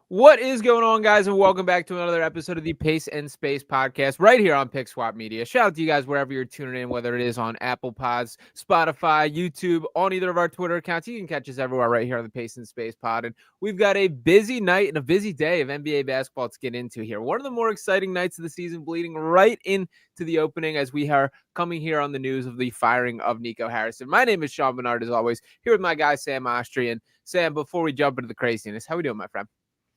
What is going on, guys, and welcome back to another episode of the Pace and Space podcast right here on Pick Swap Media. Shout out to you guys wherever you're tuning in, whether it is on Apple Pods, Spotify, YouTube, on either of our Twitter accounts. You can catch us everywhere right here on the Pace and Space pod. And we've got a busy night and a busy day of NBA basketball to get into here. One of the more exciting nights of the season, bleeding right into the opening as we are coming here on the news of the firing of Nico Harrison. My name is Sean Barnard, as always, here with my guy Sam Oshtry. And Sam, before we jump into the craziness, how we doing, my friend?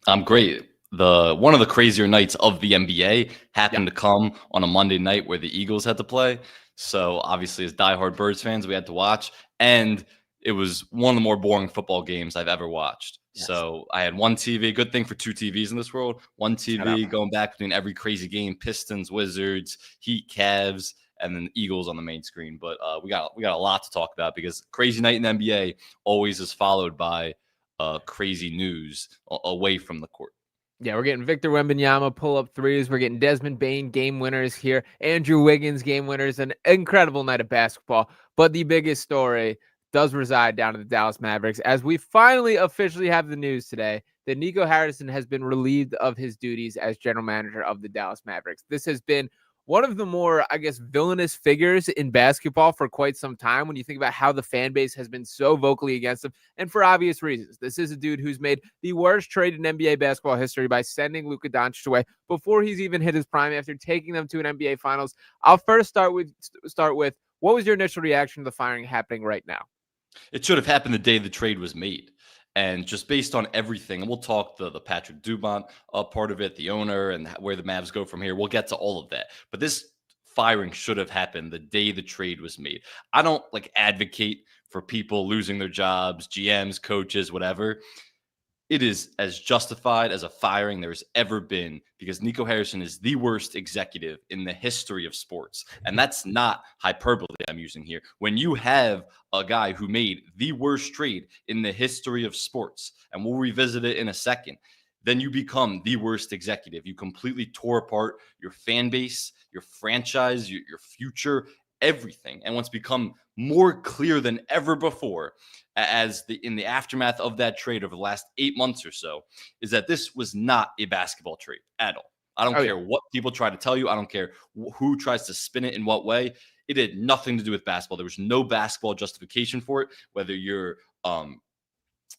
I'm great. One of the crazier nights of the NBA happened to come on a Monday night where the Eagles had to play. So obviously, as diehard Birds fans, we had to watch, and it was one of the more boring football games I've ever watched. Yes. So I had one TV. Good thing for two TVs in this world. One TV going back between every crazy game: Pistons, Wizards, Heat, Cavs, and then Eagles on the main screen. But we got a lot to talk about because crazy night in the NBA always is followed by crazy news away from the court. Yeah, we're getting Victor Wembanyama pull-up threes. We're getting Desmond Bane game winners here. Andrew Wiggins game winners. An incredible night of basketball. But the biggest story does reside down in the Dallas Mavericks as we finally officially have the news today that Nico Harrison has been relieved of his duties as general manager of the Dallas Mavericks. This has been one of the more, villainous figures in basketball for quite some time when you think about how the fan base has been so vocally against him, and for obvious reasons. This is a dude who's made the worst trade in NBA basketball history by sending Luka Doncic away before he's even hit his prime after taking them to an NBA Finals. I'll first start with what was your initial reaction to the firing happening right now? It should have happened the day the trade was made. And just based on everything, and we'll talk the Patrick Dubon part of it, the owner, and where the Mavs go from here. We'll get to all of that. But this firing should have happened the day the trade was made. I don't advocate for people losing their jobs, GMs, coaches, whatever. It is as justified as a firing there's ever been because Nico Harrison is the worst executive in the history of sports. And that's not hyperbole I'm using here. When you have a guy who made the worst trade in the history of sports, and we'll revisit it in a second, then you become the worst executive. You completely tore apart your fan base, your franchise, your future, everything. And what's become more clear than ever before in the aftermath of that trade over the last 8 months or so is that this was not a basketball trade at all. I don't care what people try to tell you. I don't care who tries to spin it in what way. It had nothing to do with basketball. There was no basketball justification for it, whether you're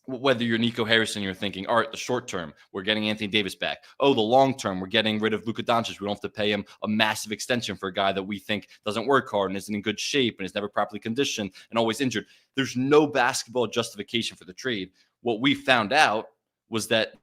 Nico Harrison, you're thinking, all right, the short term, we're getting Anthony Davis back. Oh, the long term, we're getting rid of Luka Doncic. We don't have to pay him a massive extension for a guy that we think doesn't work hard and isn't in good shape and is never properly conditioned and always injured. There's no basketball justification for the trade. What we found out was that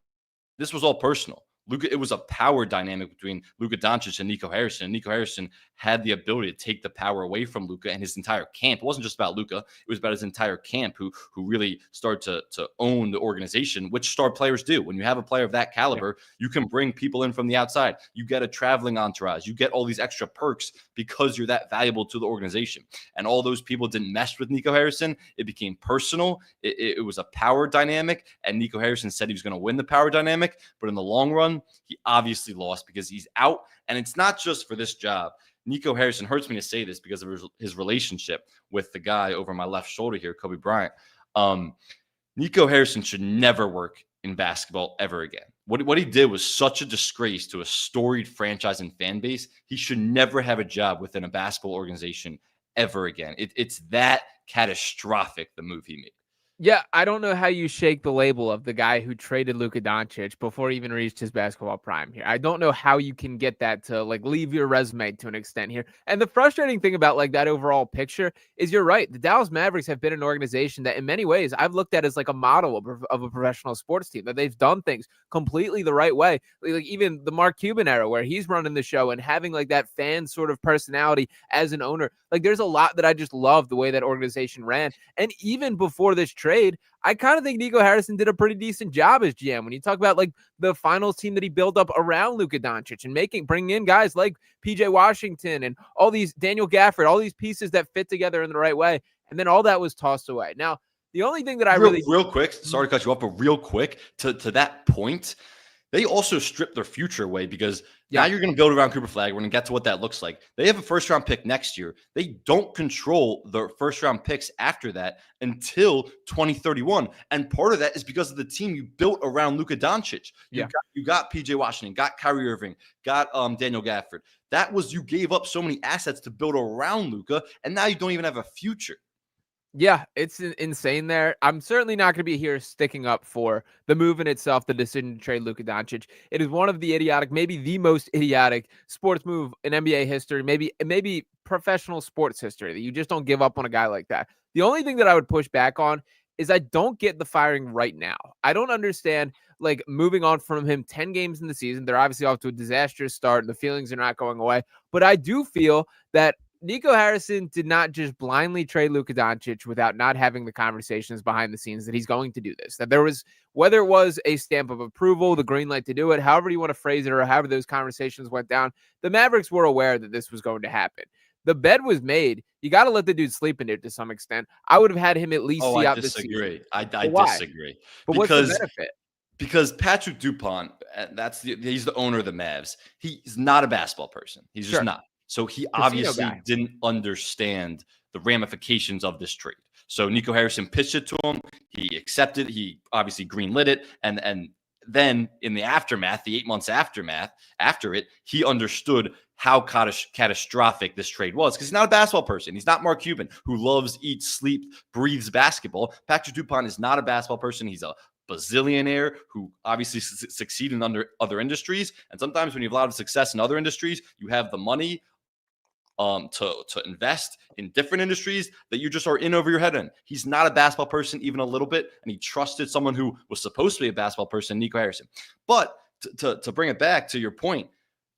this was all personal. It was a power dynamic between Luka Doncic and Nico Harrison. And Nico Harrison had the ability to take the power away from Luka and his entire camp. It wasn't just about Luka. It was about his entire camp who really started to own the organization, which star players do. When you have a player of that caliber, you can bring people in from the outside. You get a traveling entourage. You get all these extra perks because you're that valuable to the organization. And all those people didn't mesh with Nico Harrison. It became personal. It was a power dynamic. And Nico Harrison said he was going to win the power dynamic. But in the long run, he obviously lost because he's out. And it's not just for this job. Nico Harrison, hurts me to say this because of his relationship with the guy over my left shoulder here, Kobe Bryant. Nico Harrison should never work in basketball ever again. What he did was such a disgrace to a storied franchise and fan base. He should never have a job within a basketball organization ever again. It's that catastrophic, the move he made. Yeah, I don't know how you shake the label of the guy who traded Luka Doncic before he even reached his basketball prime here. I don't know how you can get that to leave your resume to an extent here. And the frustrating thing about that overall picture is you're right. The Dallas Mavericks have been an organization that in many ways I've looked at as a model of a professional sports team, that they've done things completely the right way. Even the Mark Cuban era where he's running the show and having that fan sort of personality as an owner. There's a lot that I just love the way that organization ran. And even before this trade, I kind of think Nico Harrison did a pretty decent job as GM. When you talk about the finals team that he built up around Luka Doncic and bringing in guys like PJ Washington and all these Daniel Gafford, all these pieces that fit together in the right way. And then all that was tossed away. Now, the only thing that I real quick, sorry to cut you off, but real quick to that point, they also stripped their future away because Now Yeah. you're going to build around Cooper Flag. We're going to get to what that looks like. They have a first-round pick next year. They don't control their first-round picks after that until 2031. And part of that is because of the team you built around Luka Doncic. You got PJ Washington, got Kyrie Irving, got Daniel Gafford. That was, you gave up so many assets to build around Luka, and now you don't even have a future. Yeah, it's insane there. I'm certainly not going to be here sticking up for the move in itself, the decision to trade Luka Doncic. It is one of the idiotic, maybe the most idiotic sports move in NBA history, maybe professional sports history, that you just don't give up on a guy like that. The only thing that I would push back on is I don't get the firing right now. I don't understand, like, moving on from him 10 games in the season. They're obviously off to a disastrous start. The feelings are not going away, but I do feel that Nico Harrison did not just blindly trade Luka Doncic without not having the conversations behind the scenes that he's going to do this. That there was, whether it was a stamp of approval, the green light to do it, however you want to phrase it, or however those conversations went down, the Mavericks were aware that this was going to happen. The bed was made. You got to let the dude sleep in it to some extent. I would have had him at least see out this season. I Why? disagree. But what's the benefit? Because Patrick Dupont, he's the owner of the Mavs. He's not a basketball person. He's just not. So he obviously didn't understand the ramifications of this trade. So Nico Harrison pitched it to him. He accepted. He obviously greenlit it. And then in the aftermath, the 8 months after it, he understood how catastrophic this trade was, because he's not a basketball person. He's not Mark Cuban, who loves, eats, sleeps, breathes basketball. Patrick Dupont is not a basketball person. He's a bazillionaire who obviously succeed in other industries. And sometimes when you have a lot of success in other industries, you have the money to invest in different industries that you just are in over your head in. He's not a basketball person even a little bit, and he trusted someone who was supposed to be a basketball person, Nico Harrison. But to bring it back to your point,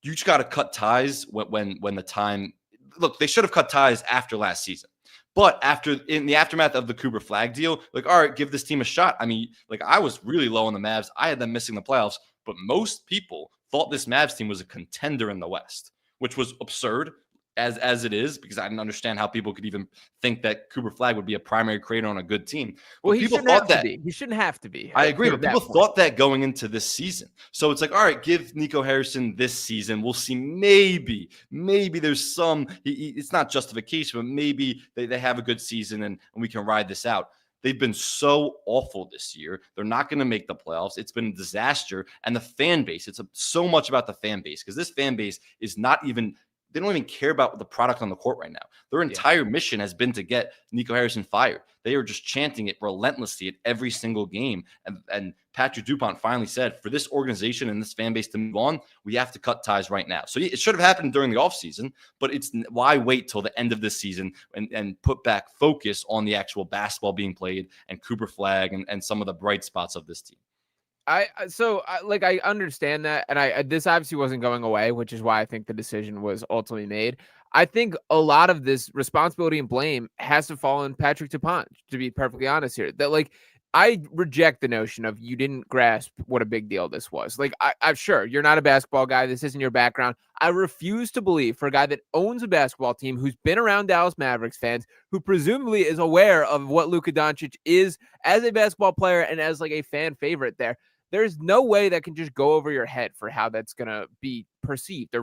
you just got to cut ties when the time. Look, they should have cut ties after last season. But in the aftermath of the Cooper Flag deal, like, all right, give this team a shot. I mean, like, I was really low on the Mavs. I had them missing the playoffs, but most people thought this Mavs team was a contender in the West, which was absurd as it is, because I didn't understand how people could even think that Cooper Flag would be a primary creator on a good team. Well, he shouldn't have to be. He shouldn't have to be. I agree, but people thought that going into this season. So it's like, all right, give Nico Harrison this season. We'll see. Maybe there's some. It's not justification, but maybe they have a good season and we can ride this out. They've been so awful this year. They're not going to make the playoffs. It's been a disaster. And the fan base, it's so much about the fan base, because this fan base is not even. They don't even care about the product on the court right now. Their entire mission has been to get Nico Harrison fired. They are just chanting it relentlessly at every single game. And Patrick Dupont finally said, for this organization and this fan base to move on, we have to cut ties right now. So it should have happened during the offseason, but it's why wait till the end of this season and put back focus on the actual basketball being played and Cooper Flag and some of the bright spots of this team. I understand that, and this obviously wasn't going away, which is why I think the decision was ultimately made. I think a lot of this responsibility and blame has to fall on Patrick Dupont, to be perfectly honest here. That, like, I reject the notion of you didn't grasp what a big deal this was. Like, I'm sure you're not a basketball guy. This isn't your background. I refuse to believe, for a guy that owns a basketball team, who's been around Dallas Mavericks fans, who presumably is aware of what Luka Doncic is as a basketball player and as, like, a fan favorite there. There's no way that can just go over your head for how that's going to be perceived or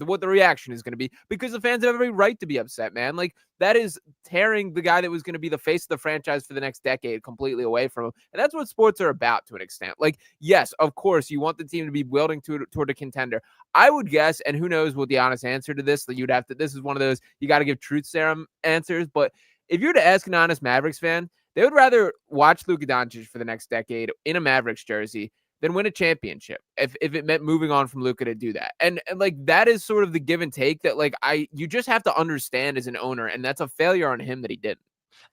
what the reaction is going to be, because the fans have every right to be upset, man. Like, that is tearing the guy that was going to be the face of the franchise for the next decade completely away from him. And that's what sports are about, to an extent. Like, yes, of course, you want the team to be building toward a contender. I would guess, and who knows what the honest answer to this, that this is one of those, you got to give truth serum answers. But if you were to ask an honest Mavericks fan, they would rather watch Luka Doncic for the next decade in a Mavericks jersey than win a championship if it meant moving on from Luka to do that. And like, that is sort of the give and take that, like, you just have to understand as an owner, and that's a failure on him that he didn't.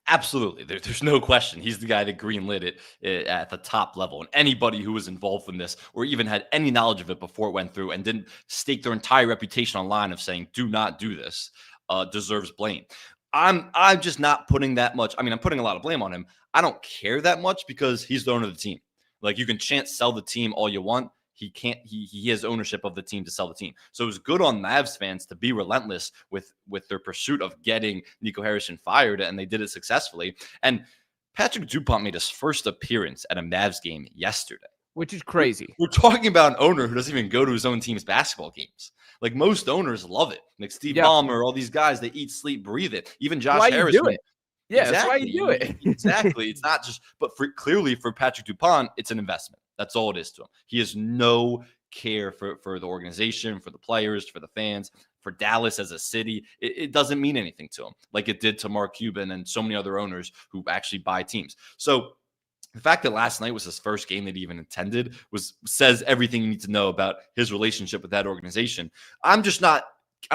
Absolutely. There's no question. He's the guy that greenlit it at the top level. And anybody who was involved in this or even had any knowledge of it before it went through and didn't stake their entire reputation on line of saying, do not do this, deserves blame. I'm just not putting that much. I mean, I'm putting a lot of blame on him. I don't care that much because he's the owner of the team. Like, you can chant sell the team all you want. He can't. He has ownership of the team to sell the team. So it was good on Mavs fans to be relentless with their pursuit of getting Nico Harrison fired, and they did it successfully. And Patrick Dupont made his first appearance at a Mavs game yesterday. which is crazy. We're talking about an owner who doesn't even go to his own team's basketball games. Like most owners love it. Like Steve Yeah. Ballmer, all these guys, they eat, sleep, breathe it. Even Josh Why you Harris. do it? Yeah, that's why you do it. Exactly. It's not just, but clearly for Patrick Dupont, it's an investment. That's all it is to him. He has no care for the organization, for the players, for the fans, for Dallas as a city. It doesn't mean anything to him like it did to Mark Cuban and so many other owners who actually buy teams. So the fact that last night was his first game that he even attended says everything you need to know about his relationship with that organization. I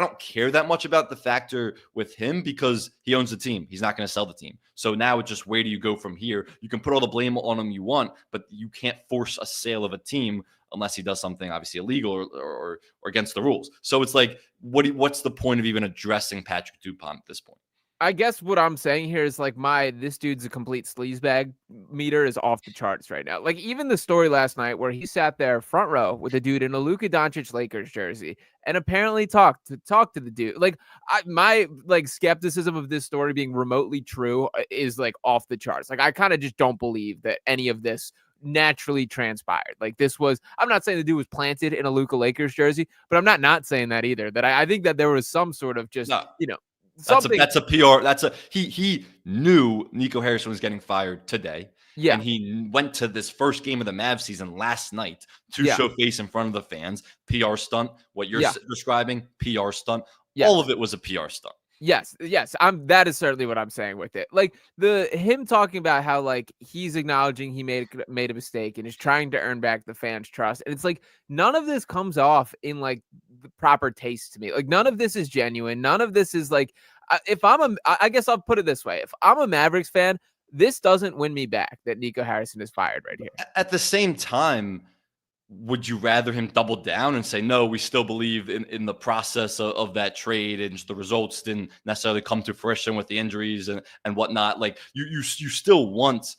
don't care that much about the factor with him because he owns the team. He's not going to sell the team. So now it's just, where do you go from here? You can put all the blame on him you want, but you can't force a sale of a team unless he does something obviously illegal or against the rules. So it's like, what's the point of even addressing Patrick Dupont at this point? I guess what I'm saying here is like this dude's a complete sleazebag meter is off the charts right now. Like even the story last night where he sat there front row with a dude in a Luka Doncic Lakers jersey and apparently talked to the dude. Like my skepticism of this story being remotely true is like off the charts. Like I kind of just don't believe that any of this naturally transpired. Like this was, I'm not saying the dude was planted in a Luka Lakers jersey, but I'm not saying that either. That I think that there was some sort of just, something. That's a PR. He knew Nico Harrison was getting fired today. Yeah. And he went to this first game of the Mavs season last night to show face in front of the fans. PR stunt. What you're describing, PR stunt. Yes. All of it was a PR stunt. Yes. That is certainly what I'm saying with it. Like him talking about how like he's acknowledging he made a mistake and is trying to earn back the fans' trust. And it's like none of this comes off in like the proper taste to me. Like none of this is genuine. None of this is like, I guess I'll put it this way. If I'm a Mavericks fan, this doesn't win me back that Nico Harrison is fired right here. At the same time, would you rather him double down and say, no, we still believe in the process of that trade and the results didn't necessarily come to fruition with the injuries and whatnot? Like you still want,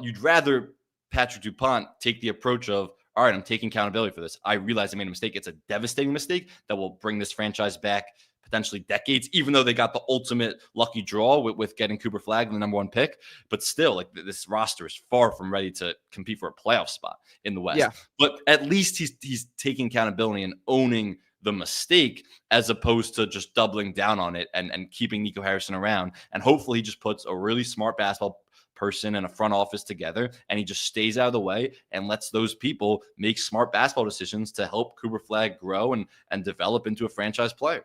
you'd rather Patrick Dupont take the approach of, all right, I'm taking accountability for this. I realize I made a mistake. It's a devastating mistake that will bring this franchise back potentially decades, even though they got the ultimate lucky draw with getting Cooper Flagg, the number one pick. But still, like this roster is far from ready to compete for a playoff spot in the West. Yeah. But at least he's taking accountability and owning the mistake as opposed to just doubling down on it and keeping Nico Harrison around. And hopefully he just puts a really smart basketball person and a front office together and he just stays out of the way and lets those people make smart basketball decisions to help Cooper Flagg grow and develop into a franchise player.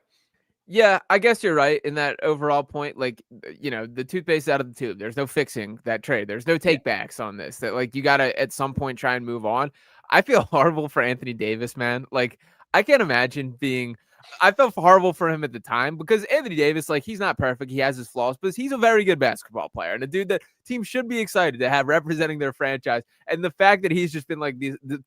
Yeah, I guess you're right in that overall point. Like, the toothpaste out of the tube. There's no fixing that trade. There's no takebacks on this. That like you gotta at some point try and move on. I feel horrible for Anthony Davis, man. Like, I can't imagine I felt horrible for him at the time because Anthony Davis, like, he's not perfect. He has his flaws, but he's a very good basketball player and a dude that teams should be excited to have representing their franchise. And the fact that he's just been like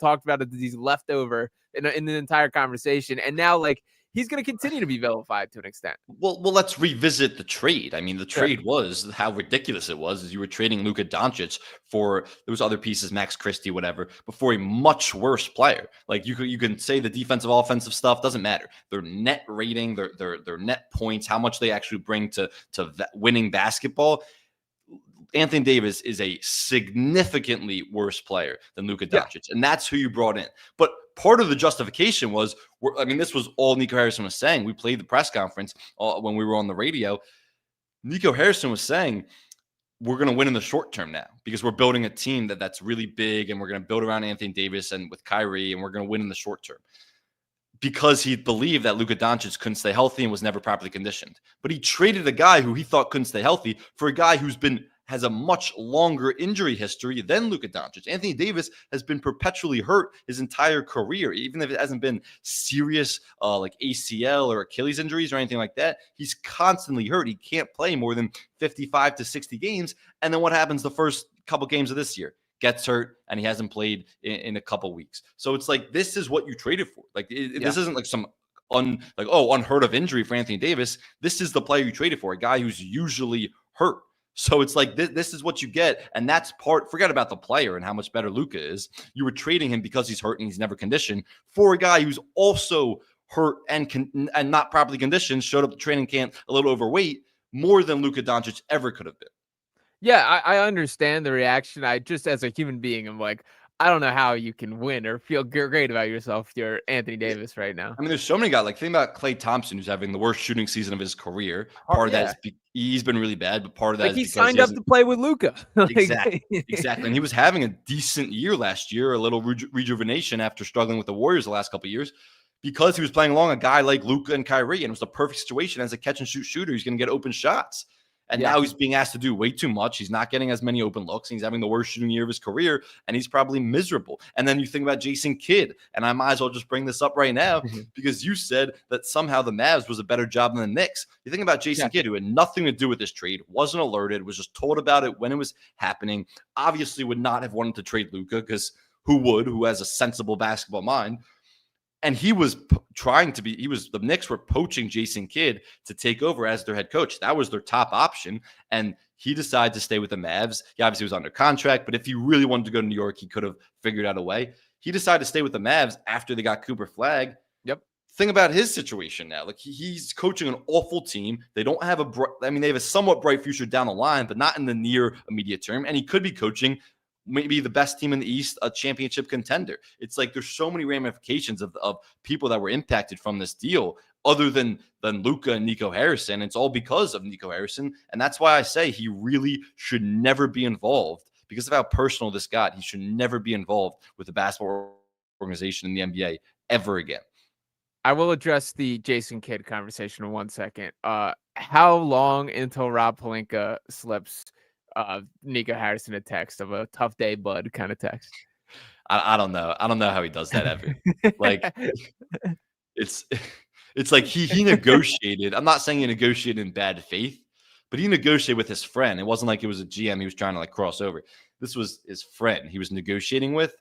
talked about as these leftover in the entire conversation, and now like. He's going to continue to be vilified to an extent. Well, let's revisit the trade. I mean, the trade was how ridiculous it was. Is you were trading Luka Doncic for those other pieces, Max Christie, whatever, before a much worse player. Like you can say the defensive, offensive stuff doesn't matter. Their net rating, their net points, how much they actually bring to winning basketball. Anthony Davis is a significantly worse player than Luka Doncic, and that's who you brought in. But part of the justification was, this was all Nico Harrison was saying. We played the press conference when we were on the radio. Nico Harrison was saying, we're going to win in the short term now because we're building a team that's really big, and we're going to build around Anthony Davis and with Kyrie, and we're going to win in the short term. Because he believed that Luka Doncic couldn't stay healthy and was never properly conditioned. But he traded a guy who he thought couldn't stay healthy for a guy has a much longer injury history than Luka Doncic. Anthony Davis has been perpetually hurt his entire career, even if it hasn't been serious like ACL or Achilles injuries or anything like that. He's constantly hurt. He can't play more than 55 to 60 games. And then what happens the first couple games of this year? Gets hurt, and he hasn't played in a couple weeks. So it's like, this is what you traded for. Like, this isn't like some unheard of injury for Anthony Davis. This is the player you traded for, a guy who's usually hurt. So it's like, this is what you get. And that's forget about the player and how much better Luka is. You were trading him because he's hurt and he's never conditioned for a guy who's also hurt and not properly conditioned, showed up to training camp a little overweight, more than Luka Doncic ever could have been. Yeah, I understand the reaction. I just, as a human being, I'm like, I don't know how you can win or feel great about yourself if you're Anthony Yeah. Davis right now. I mean, there's so many guys. Like, think about Klay Thompson, who's having the worst shooting season of his career. Oh, Part of that yeah. is he's been really bad, but part of that Like is he because he signed up hasn't. to play with Luka. Exactly. Exactly. And he was having a decent year last year, a little rejuvenation after struggling with the Warriors the last couple of years, because he was playing along a guy like Luka and Kyrie, and it was the perfect situation as a catch and shoot shooter. He's going to get open shots. And Yeah. now he's being asked to do way too much. He's not getting as many open looks. He's having the worst shooting year of his career, and he's probably miserable. And then you think about Jason Kidd, and I might as well just bring this up right now because you said that somehow the Mavs was a better job than the Knicks. You think about Jason Kidd, who had nothing to do with this trade, wasn't alerted, was just told about it when it was happening, obviously would not have wanted to trade Luka because who has a sensible basketball mind? And he was the Knicks were poaching Jason Kidd to take over as their head coach. That was their top option. And he decided to stay with the Mavs. He obviously was under contract, but if he really wanted to go to New York, he could have figured out a way. He decided to stay with the Mavs after they got Cooper Flagg. Yep. Think about his situation now. Like he's coaching an awful team. They don't have they have a somewhat bright future down the line, but not in the near immediate term. And he could be coaching maybe the best team in the East, a championship contender. It's like there's so many ramifications of people that were impacted from this deal other than Luka and Nico Harrison. It's all because of Nico Harrison. And that's why I say he really should never be involved because of how personal this got. He should never be involved with the basketball organization in the NBA ever again. I will address the Jason Kidd conversation in 1 second. How long until Rob Pelinka slips Nico Harrison a text of a tough day, bud kind of text? I don't know. I don't know how he does that ever. Like it's like he negotiated. I'm not saying he negotiated in bad faith, but he negotiated with his friend. It wasn't like it was a GM he was trying to like cross over. This was his friend he was negotiating with,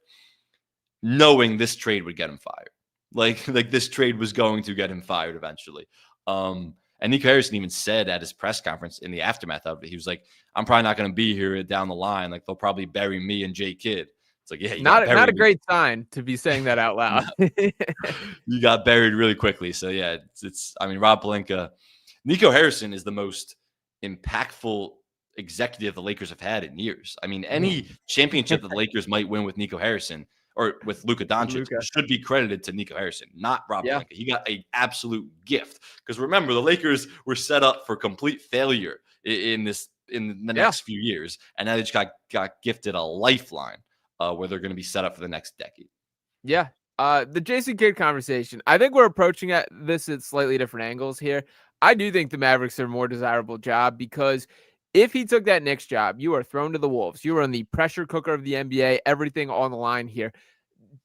knowing this trade would get him fired. Like this trade was going to get him fired eventually. And Nico Harrison even said at his press conference in the aftermath of it, he was like, I'm probably not going to be here down the line. Like they'll probably bury me and Jay Kidd. It's like, yeah, not a great sign to be saying that out loud. You got buried really quickly. So yeah, I mean, Rob Pelinka, Nico Harrison is the most impactful executive the Lakers have had in years. I mean, any championship that the Lakers might win with Nico Harrison or with Luka Doncic should be credited to Nico Harrison, not Rob Pelinka. He got an absolute gift because remember, the Lakers were set up for complete failure in the next few years, and now they just got gifted a lifeline where they're going to be set up for the next decade. Yeah. The Jason Kidd conversation, I think we're approaching this at slightly different angles here. I do think the Mavericks are a more desirable job because if he took that Knicks job, you are thrown to the wolves. You are in the pressure cooker of the NBA, everything on the line here.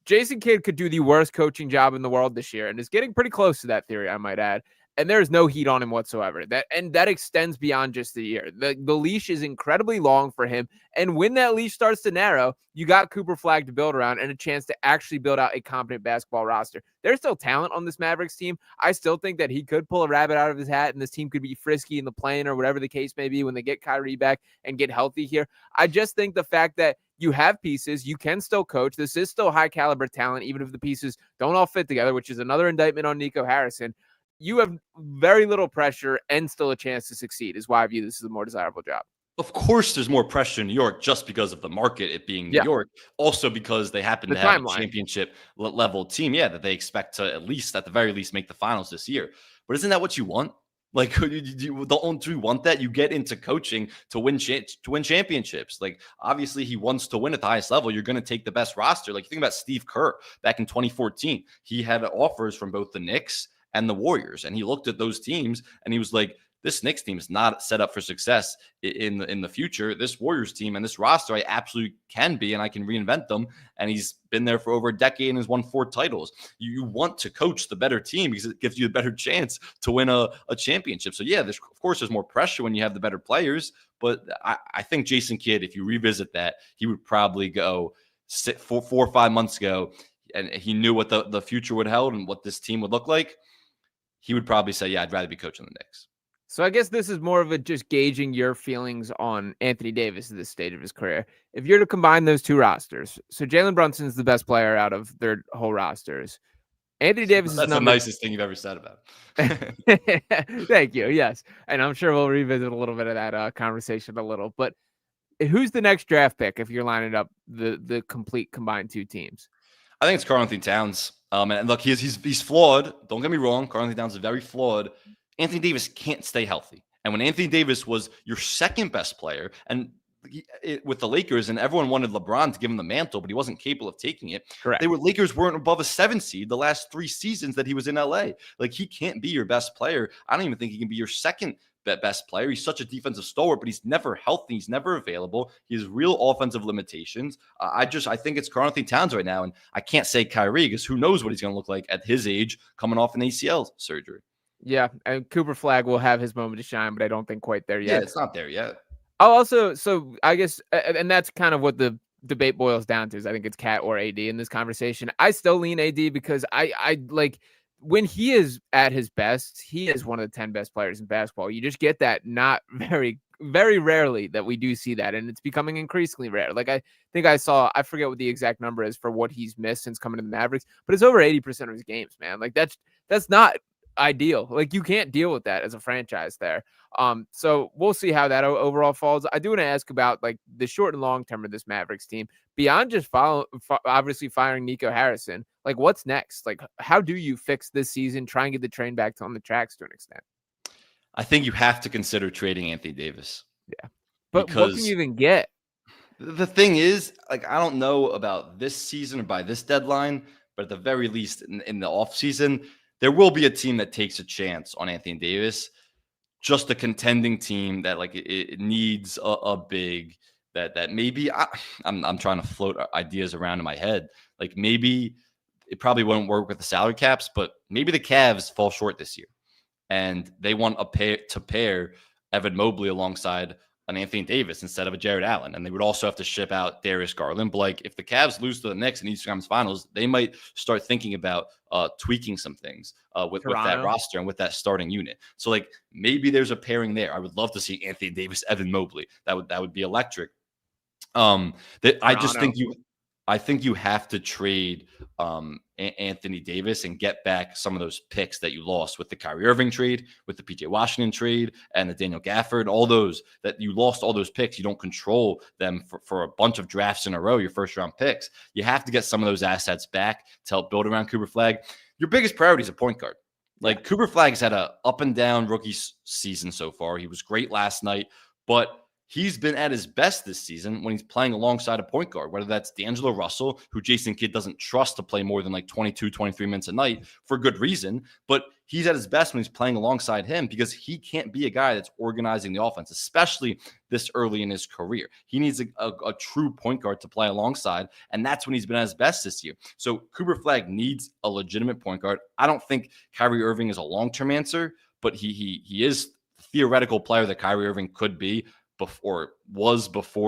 Jason Kidd could do the worst coaching job in the world this year and is getting pretty close to that theory, I might add. And there is no heat on him whatsoever. That extends beyond just the year. The leash is incredibly long for him. And when that leash starts to narrow, you got Cooper Flagg to build around and a chance to actually build out a competent basketball roster. There's still talent on this Mavericks team. I still think that he could pull a rabbit out of his hat and this team could be frisky in the play-in or whatever the case may be when they get Kyrie back and get healthy here. I just think the fact that you have pieces, you can still coach. This is still high caliber talent, even if the pieces don't all fit together, which is another indictment on Nico Harrison. You have very little pressure and still a chance to succeed is why I view this as a more desirable job. Of course, there's more pressure in New York just because of the market, it being New York. Also because they happen to have a championship level team, that they expect to at the very least, make the finals this year. But isn't that what you want? Like, do you want that? You get into coaching to win championships. Like, obviously, he wants to win at the highest level. You're going to take the best roster. Like, you think about Steve Kerr back in 2014. He had offers from both the Knicks and the Warriors. And he looked at those teams and he was like, this Knicks team is not set up for success in the future. This Warriors team and this roster, I absolutely can be, and I can reinvent them. And he's been there for over a decade and has won 4 titles. You want to coach the better team because it gives you a better chance to win a championship. So yeah, of course there's more pressure when you have the better players. But I think Jason Kidd, if you revisit that, he would probably go 4 or 5 months ago, and he knew what the future would hold and what this team would look like. He would probably say, yeah, I'd rather be coaching the Knicks. So I guess this is more of a just gauging your feelings on Anthony Davis at this stage of his career. If you're to combine those two rosters, so Jalen Brunson's the best player out of their whole rosters. Anthony Davis That's the nicest thing you've ever said about him. Thank you. Yes. And I'm sure we'll revisit a little bit of that conversation a little. But who's the next draft pick if you're lining up the complete combined two teams? I think it's Karl-Anthony Towns. And look, he's flawed. Don't get me wrong. Karl-Anthony Towns is very flawed. Anthony Davis can't stay healthy. And when Anthony Davis was your second best player, and with the Lakers, and everyone wanted LeBron to give him the mantle, but he wasn't capable of taking it. Correct. Lakers weren't above a 7 seed the last 3 seasons that he was in LA. Like, he can't be your best player. I don't even think he can be your second best player. He's such a defensive stalwart, but he's never healthy. He's never available. He has real offensive limitations. I think it's Karl-Anthony Towns right now, and I can't say Kyrie because who knows what he's going to look like at his age coming off an ACL surgery. Yeah, and Cooper Flagg will have his moment to shine, but I don't think quite there yet. Yeah, it's not there yet. I'll also, so I guess, and that's kind of what the debate boils down to, is I think it's Cat or AD in this conversation. I still lean AD because I like when he is at his best, he is one of the 10 best players in basketball. You just get that not very, very rarely that we do see that, and it's becoming increasingly rare. Like, I think I forget what the exact number is for what he's missed since coming to the Mavericks, but it's over 80% of his games, man. Like, that's not ideal. Like, you can't deal with that as a franchise there. So we'll see how that overall falls. I do want to ask about like the short and long term of this Mavericks team beyond just obviously firing Nico Harrison. Like, what's next? Like, how do you fix this season? Try and get the train back on the tracks to an extent. I think you have to consider trading Anthony Davis. Yeah, but what can you even get? The thing is, like, I don't know about this season or by this deadline, but at the very least in the offseason, there will be a team that takes a chance on Anthony Davis. Just a contending team that like it needs a big that maybe I'm trying to float ideas around in my head. Like, maybe it probably won't work with the salary caps, but maybe the Cavs fall short this year and they want to pair Evan Mobley alongside an Anthony Davis instead of a Jared Allen. And they would also have to ship out Darius Garland. But like, if the Cavs lose to the Knicks in Eastern Conference Finals, they might start thinking about tweaking some things with that roster and with that starting unit. So like, maybe there's a pairing there. I would love to see Anthony Davis, Evan Mobley. That would be electric. I think you have to trade Anthony Davis and get back some of those picks that you lost with the Kyrie Irving trade, with the PJ Washington trade, and the Daniel Gafford, all those that you lost, all those picks. You don't control them for a bunch of drafts in a row, your first round picks. You have to get some of those assets back to help build around Cooper Flagg. Your biggest priority is a point guard. Like, Cooper Flagg's had a up and down rookie season so far. He was great last night, but he's been at his best this season when he's playing alongside a point guard, whether that's D'Angelo Russell, who Jason Kidd doesn't trust to play more than like 22, 23 minutes a night for good reason. But he's at his best when he's playing alongside him because he can't be a guy that's organizing the offense, especially this early in his career. He needs a true point guard to play alongside, and that's when he's been at his best this year. So Cooper Flagg needs a legitimate point guard. I don't think Kyrie Irving is a long-term answer, but he is the theoretical player that Kyrie Irving could be before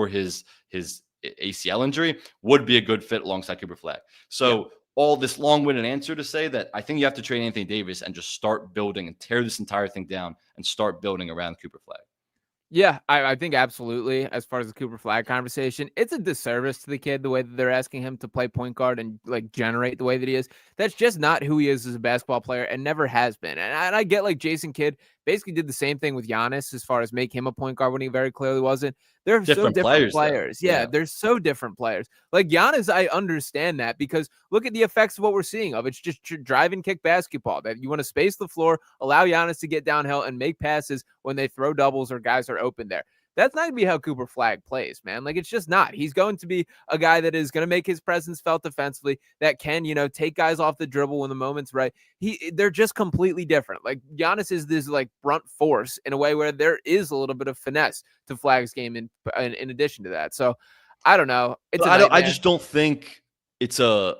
his ACL injury, would be a good fit alongside Cooper Flagg. So all this long-winded answer to say that I think you have to trade Anthony Davis and just start building and tear this entire thing down and start building around Cooper Flagg. Yeah, I think absolutely. As far as the Cooper Flagg conversation, it's a disservice to the kid the way that they're asking him to play point guard and like generate the way that he is. That's just not who he is as a basketball player and never has been. And I get like Jason Kidd basically did the same thing with Giannis as far as make him a point guard when he very clearly wasn't. They're so different players. Yeah, they're so different players. Like Giannis, I understand that because look at the effects of what we're seeing of it's just drive and kick basketball that you want to space the floor, allow Giannis to get downhill and make passes when they throw doubles or guys are open there. That's not going to be how Cooper Flagg plays, man. Like, it's just not. He's going to be a guy that is going to make his presence felt defensively, that can, take guys off the dribble when the moment's right. They're just completely different. Like, Giannis is this, like, brunt force in a way where there is a little bit of finesse to Flagg's game in addition to that. So, I don't know. I just don't think it's a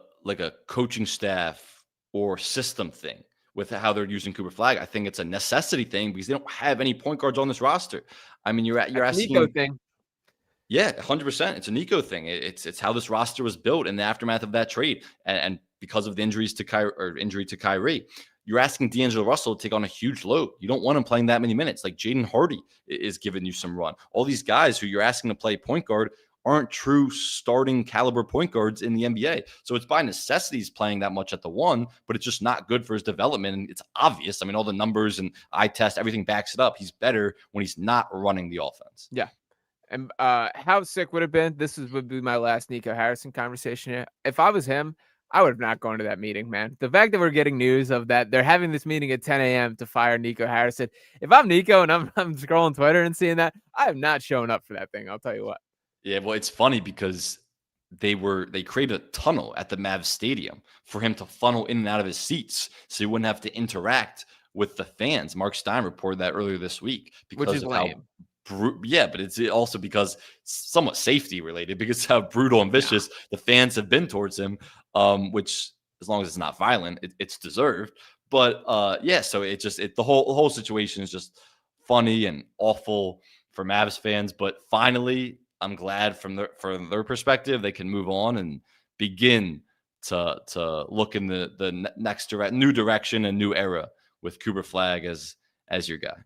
coaching staff or system thing with how they're using Cooper Flagg. I think it's a necessity thing because they don't have any point guards on this roster. I mean, you're asking Nico thing. Yeah, 100%. It's a Nico thing. It's how this roster was built in the aftermath of that trade, and because of the injury to Kyrie, you're asking D'Angelo Russell to take on a huge load. You don't want him playing that many minutes. Like Jaden Hardy is giving you some run. All these guys who you're asking to play point guard aren't true starting caliber point guards in the NBA. So it's by necessity he's playing that much at the one, but it's just not good for his development. And it's obvious. I mean, all the numbers and eye test, everything backs it up. He's better when he's not running the offense. Yeah. And how sick would have been? Would be my last Nico Harrison conversation here. If I was him, I would have not gone to that meeting, man. The fact that we're getting news of that they're having this meeting at 10 a.m. to fire Nico Harrison. If I'm Nico and I'm scrolling Twitter and seeing that, I am not showing up for that thing. I'll tell you what. Yeah, well, it's funny because they created a tunnel at the Mavs stadium for him to funnel in and out of his seats, so he wouldn't have to interact with the fans. Mark Stein reported that earlier this week because Which is of lame. yeah, but it's also because somewhat safety related, because how brutal and vicious the fans have been towards him. Which, as long as it's not violent, it's deserved. But yeah, so the whole situation is just funny and awful for Mavs fans. But finally, I'm glad from their perspective, they can move on and begin to look in the new direction and new era with Cooper Flagg as your guy.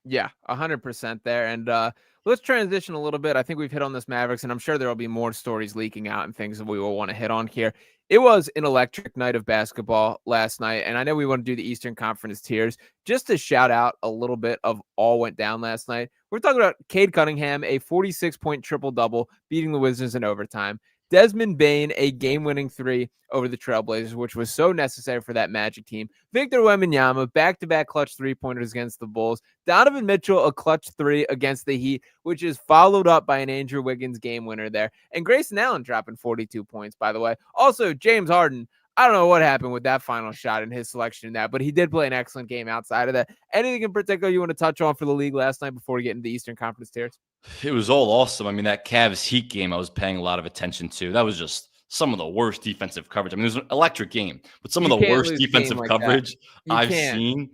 Yeah, 100% there. And let's transition a little bit. I think we've hit on this Mavericks, and I'm sure there'll be more stories leaking out and things that we will want to hit on here. It was an electric night of basketball last night, and I know we want to do the Eastern Conference tiers. Just to shout out a little bit of all went down last night. We're talking about Cade Cunningham, a 46-point triple-double, beating the Wizards in overtime. Desmond Bane, a game-winning three over the Trailblazers, which was so necessary for that Magic team. Victor Wembanyama, back-to-back clutch three-pointers against the Bulls. Donovan Mitchell, a clutch three against the Heat, which is followed up by an Andrew Wiggins game winner there. And Grayson Allen dropping 42 points, by the way. Also, James Harden, I don't know what happened with that final shot and his selection in that, but he did play an excellent game outside of that. Anything in particular you want to touch on for the league last night before we get into the Eastern Conference tiers? It was all awesome. I mean, that Cavs Heat game I was paying a lot of attention to. That was just some of the worst defensive coverage. I mean, it was an electric game, but some of the worst defensive coverage I've seen.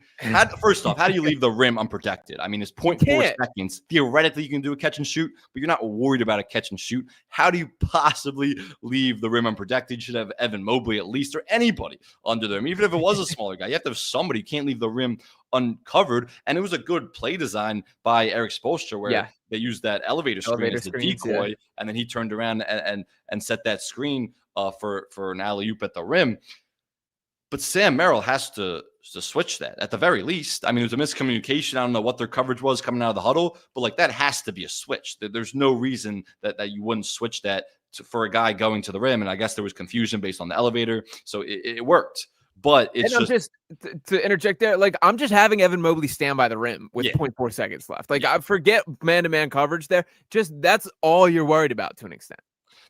First off, how do you leave the rim unprotected? I mean, it's 0.4 seconds. Theoretically, you can do a catch and shoot, but you're not worried about a catch and shoot. How do you possibly leave the rim unprotected? You should have Evan Mobley at least, or anybody under there. I mean, even if it was a smaller guy, you have to have somebody. You can't leave the rim uncovered. And it was a good play design by Eric Spoelstra where they used that elevator screen as the decoy, and then he turned around and set that screen for an alley-oop at the rim. But Sam Merrill has to switch that at the very least. I mean, it was a miscommunication. I don't know what their coverage was coming out of the huddle, but like that has to be a switch. There's no reason that you wouldn't switch that for a guy going to the rim. And I guess there was confusion based on the elevator. So it worked. But it's just to interject there, like I'm just having Evan Mobley stand by the rim with 0.4 seconds left. Like I forget man-to-man coverage there. Just that's all you're worried about to an extent.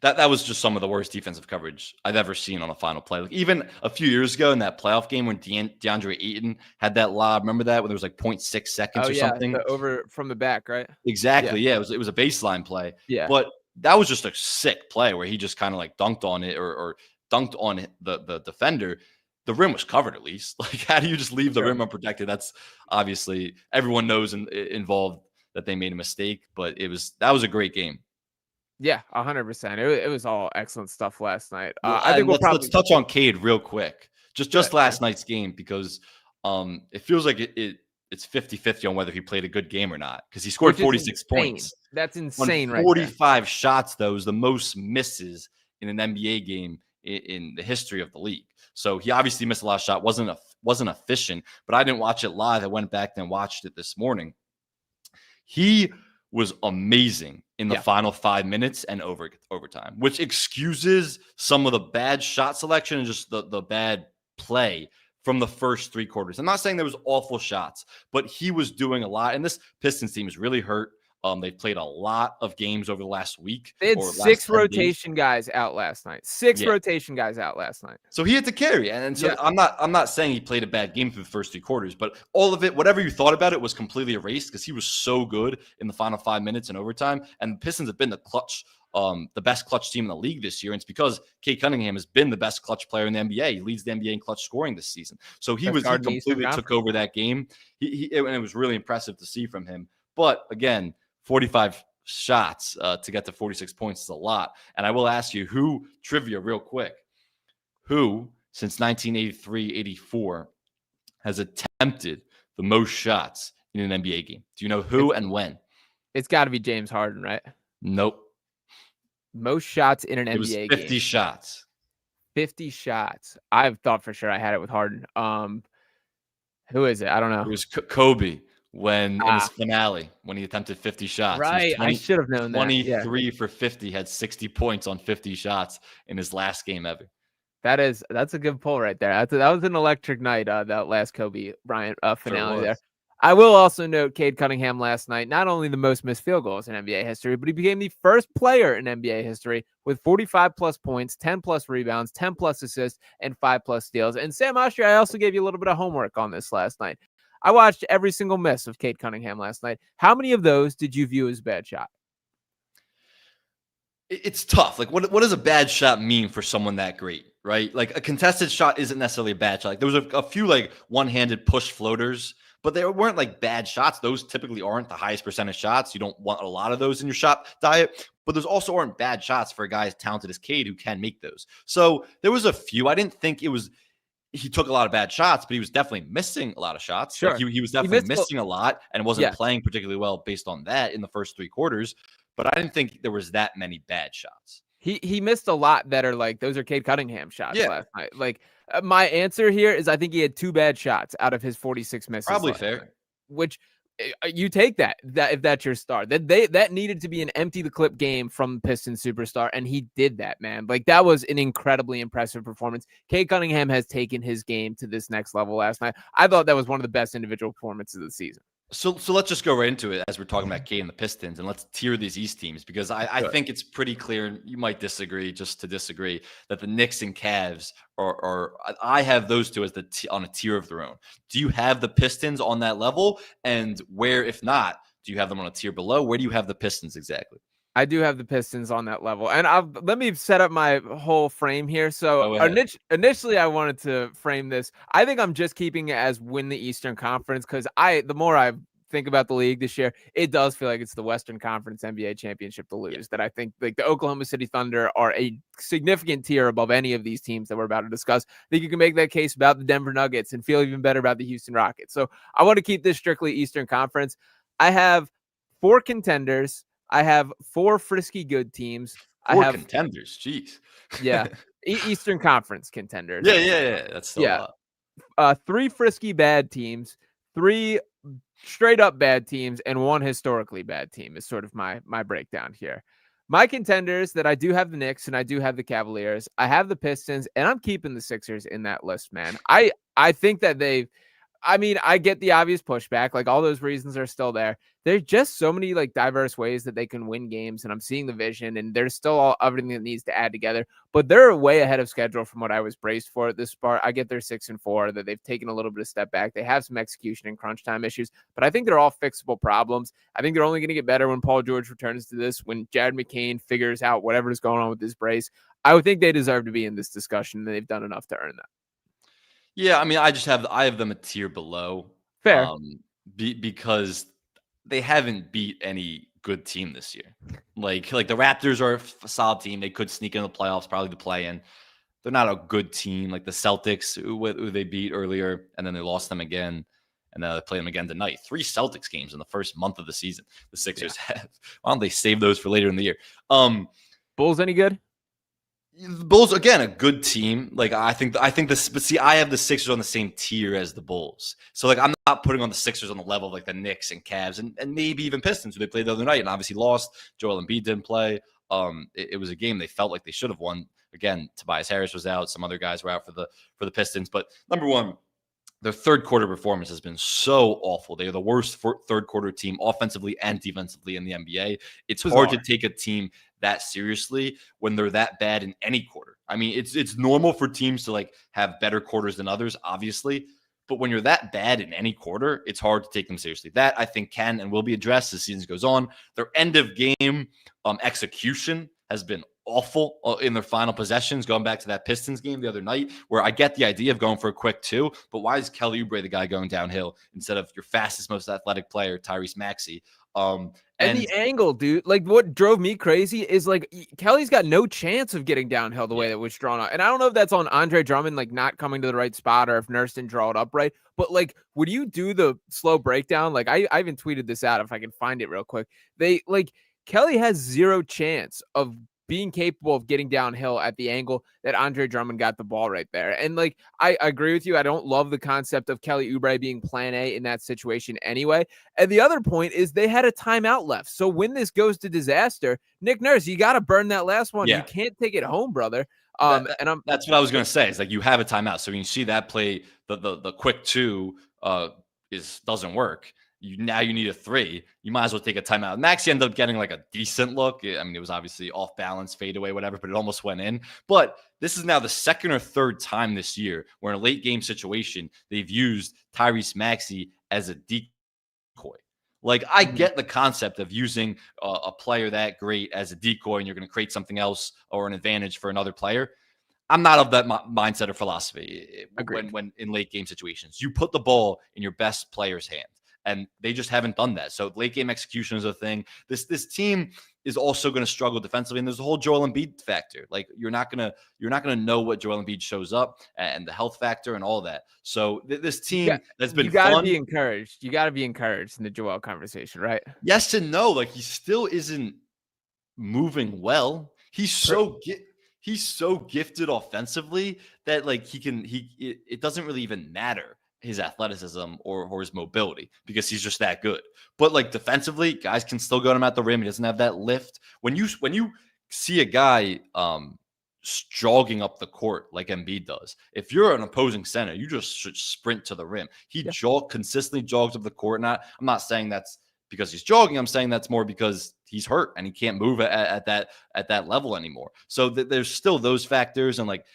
That was just some of the worst defensive coverage I've ever seen on a final play. Like even a few years ago in that playoff game when DeAndre Ayton had that lob, remember that when there was like 0.6 seconds or something over from the back, right? Exactly. Yeah, it was a baseline play. Yeah, but that was just a sick play where he just kind of like dunked on it or dunked on the defender. The rim was covered at least. Like, how do you just leave the rim unprotected? That's obviously everyone knows involved that they made a mistake, but that was a great game. Yeah, 100%. It was all excellent stuff last night. Well, I think let's touch on Cade real quick. Just last night's game, because it feels like it's 50-50 on whether he played a good game or not, because he scored 46 points. That's insane, right? 45 shots, though, is the most misses in an NBA game in the history of the league. So he obviously missed a lot of shots, wasn't efficient, but I didn't watch it live. I went back and watched it this morning. He was amazing in the final 5 minutes and overtime, which excuses some of the bad shot selection and just the bad play from the first three quarters. I'm not saying there was awful shots, but he was doing a lot. And this Pistons team is really hurt. They played a lot of games over the last week. They had 6 rotation guys out last night. 6 rotation guys out last night. So he had to carry. And so I'm not saying he played a bad game through the first 3 quarters, but all of it, whatever you thought about it, was completely erased because he was so good in the final 5 minutes and overtime. And the Pistons have been the best clutch team in the league this year. And it's because Cade Cunningham has been the best clutch player in the NBA. He leads the NBA in clutch scoring this season. So he completely took over that game. And it was really impressive to see from him. But again, 45 shots to get to 46 points is a lot. And I will ask you, trivia real quick, who since 1983-84 has attempted the most shots in an NBA game? Do you know who and when? It's got to be James Harden, right? Nope. Most shots in an NBA game. 50 shots. 50 shots. I thought for sure I had it with Harden. Who is it? I don't know. It was Kobe when in his finale, when he attempted 50 shots. He was Right. I should have known that. Yeah. 23 for 50, had 60 points on 50 shots in his last game ever. That's a good pull right there. That was an electric night, that last Kobe Bryant finale Sure there. was. I will also note Cade Cunningham last night, not only the most missed field goals in NBA history, but he became the first player in NBA history with 45 plus points, 10 plus rebounds, 10 plus assists, and 5 plus steals. And Sam Oshtry, I also gave you a little bit of homework on this last night. I watched every single miss of Cade Cunningham last night. How many of those did you view as bad shot? It's tough. Like, what does a bad shot mean for someone that great, right? Like, a contested shot isn't necessarily a bad shot. Like, there was a few like one-handed push floaters, but they weren't like bad shots. Those typically aren't the highest percentage shots. You don't want a lot of those in your shot diet, but those also aren't bad shots for a guy as talented as Cade who can make those. So there was a few. I didn't think he took a lot of bad shots, but he was definitely missing a lot of shots. Sure. Like he was definitely missing a lot and wasn't playing particularly well based on that in the first 3 quarters. But I didn't think there was that many bad shots. He missed a lot that are like, those are Cade Cunningham shots last night. Like, my answer here is I think he had 2 bad shots out of his 46 misses. Probably fair. Night, which you take that if that's your star. That needed to be an empty the clip game from Pistons superstar, and he did that, man. Like, that was an incredibly impressive performance. Cade Cunningham has taken his game to this next level last night. I thought that was one of the best individual performances of the season. So let's just go right into it as we're talking about Cade and the Pistons, and let's tier these East teams because I think it's pretty clear, and you might disagree just to disagree, that the Knicks and Cavs are I have those two as on a tier of their own. Do you have the Pistons on that level? And where, if not, do you have them on a tier below? Where do you have the Pistons exactly? I do have the Pistons on that level. And let me set up my whole frame here. So initially I wanted to frame this. I think I'm just keeping it as win the Eastern Conference because the more I think about the league this year, it does feel like it's the Western Conference NBA championship to lose. That I think like the Oklahoma City Thunder are a significant tier above any of these teams that we're about to discuss. I think you can make that case about the Denver Nuggets and feel even better about the Houston Rockets. So I want to keep this strictly Eastern Conference. I have 4 contenders. I have 4 frisky good teams. 4 contenders, jeez. Yeah, Eastern Conference contenders. Yeah. That's still a lot. 3 frisky bad teams, 3 straight up bad teams, and 1 historically bad team is sort of my breakdown here. My contenders that I do have the Knicks and I do have the Cavaliers. I have the Pistons, and I'm keeping the Sixers in that list, man. I think that I get the obvious pushback. Like, all those reasons are still there. There's just so many like diverse ways that they can win games, and I'm seeing the vision, and there's still everything that needs to add together. But they're way ahead of schedule from what I was braced for at this part. I get they're 6-4, that they've taken a little bit of step back. They have some execution and crunch time issues, but I think they're all fixable problems. I think they're only going to get better when Paul George returns to this, when Jared McCain figures out whatever is going on with his brace. I would think they deserve to be in this discussion, and they've done enough to earn that. Yeah, I mean, I have them a tier below. Fair. Because they haven't beat any good team this year. Like the Raptors are a solid team. They could sneak in the playoffs, probably the play-in. They're not a good team like the Celtics, who they beat earlier, and then they lost them again, and then they play them again tonight. 3 Celtics games in the first month of the season. The Sixers have. Why don't they save those for later in the year? Bulls any good? The Bulls, again, a good team. Like, I think this, but see, I have the Sixers on the same tier as the Bulls. So, like, I'm not putting on the Sixers on the level of like the Knicks and Cavs and maybe even Pistons, who they played the other night and obviously lost. Joel Embiid didn't play. It was a game they felt like they should have won. Again, Tobias Harris was out. Some other guys were out for the Pistons. But number one, their third quarter performance has been so awful. They are the worst third quarter team offensively and defensively in the NBA. It's hard to take a team that seriously when they're that bad in any quarter. I mean, it's normal for teams to like have better quarters than others, obviously. But when you're that bad in any quarter, it's hard to take them seriously. That, I think, can and will be addressed as the season goes on. Their end of game execution has been awful in their final possessions, going back to that Pistons game the other night, where I get the idea of going for a quick 2, but why is Kelly Oubre the guy going downhill instead of your fastest, most athletic player, Tyrese Maxey? And the angle, dude, like what drove me crazy is like Kelly's got no chance of getting downhill the way that was drawn out. And I don't know if that's on Andre Drummond, like not coming to the right spot, or if Nurse didn't draw it up right. But like, would you do the slow breakdown? Like I even tweeted this out if I can find it real quick. Kelly has 0 chance of being capable of getting downhill at the angle that Andre Drummond got the ball right there. And like, I agree with you. I don't love the concept of Kelly Oubre being plan A in that situation anyway. And the other point is they had a timeout left. So when this goes to disaster, Nick Nurse, you got to burn that last one. Yeah. You can't take it home, brother. That's what I was going to say. Is like you have a timeout. So when you see that play, the quick two doesn't work. Now you need a three. You might as well take a timeout. Maxey ended up getting like a decent look. I mean, it was obviously off balance, fade away, whatever, but it almost went in. But this is now the second or third time this year where in a late game situation, they've used Tyrese Maxey as a decoy. Like, I get the concept of using a player that great as a decoy and you're going to create something else or an advantage for another player. I'm not of that mindset or philosophy when in late game situations. You put the ball in your best player's hand. And they just haven't done that. So late game execution is a thing. This team is also going to struggle defensively. And there's the whole Joel Embiid factor. Like you're not gonna know what Joel Embiid shows up and the health factor and all that. So this team has been. You got to be encouraged. You got to be encouraged in the Joel conversation, right? Yes and no. Like he still isn't moving well. He's so gifted offensively that like it doesn't really even matter his athleticism or his mobility because he's just that good. But like defensively, guys can still go to him at the rim. He doesn't have that lift. When you see a guy jogging up the court like Embiid does, if you're an opposing center, you just should sprint to the rim. He consistently jogs up the court. I'm not saying that's because he's jogging. I'm saying that's more because he's hurt and he can't move at that level anymore. So there's still those factors, and like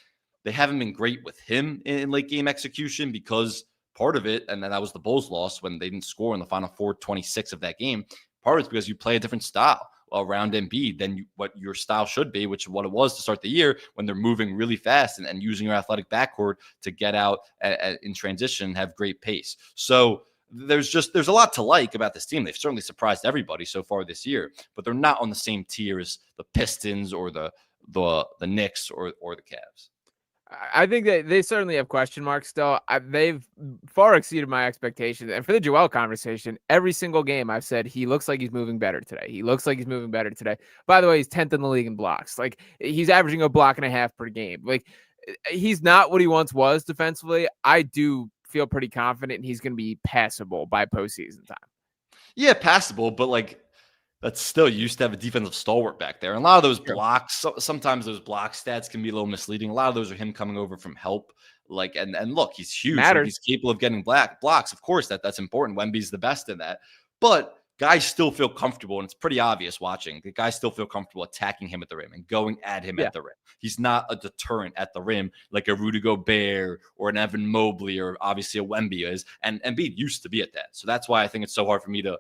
they haven't been great with him in late game execution because part of it, and then that was the Bulls' loss when they didn't score in the final 4:26 of that game. Part of it's because you play a different style around Embiid than what your style should be, which is what it was to start the year when they're moving really fast and using your athletic backcourt to get out in transition and have great pace. So there's a lot to like about this team. They've certainly surprised everybody so far this year, but they're not on the same tier as the Pistons or the Knicks or the Cavs. I think that they certainly have question marks still. They've far exceeded my expectations. And for the Joel conversation, every single game I've said he looks like he's moving better today. He looks like he's moving better today. By the way, he's 10th in the league in blocks. Like he's averaging a block and a half per game. Like he's not what he once was defensively. I do feel pretty confident he's going to be passable by postseason time. Yeah, passable, but like that's still used to have a defensive stalwart back there. And a lot of those blocks, sometimes those block stats can be a little misleading. A lot of those are him coming over from help. Like, and look, he's huge. Like he's capable of getting blocks. Of course, that's important. Wemby's the best in that. But guys still feel comfortable, and it's pretty obvious watching. The guys still feel comfortable attacking him at the rim and going at him at the rim. He's not a deterrent at the rim like a Rudy Gobert or an Evan Mobley or obviously a Wemby is. And Embiid used to be at that. So that's why I think it's so hard for me to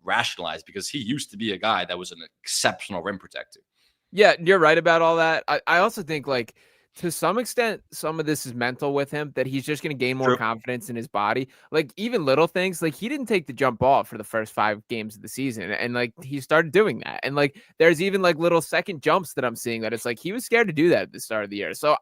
rationalize, because he used to be a guy that was an exceptional rim protector. Yeah, you're right about all that. I also think like to some extent, some of this is mental with him, that he's just going to gain more confidence in his body. Like even little things, like he didn't take the jump ball for the first 5 games of the season. And like he started doing that. And like there's even like little second jumps that I'm seeing that it's like he was scared to do that at the start of the year. So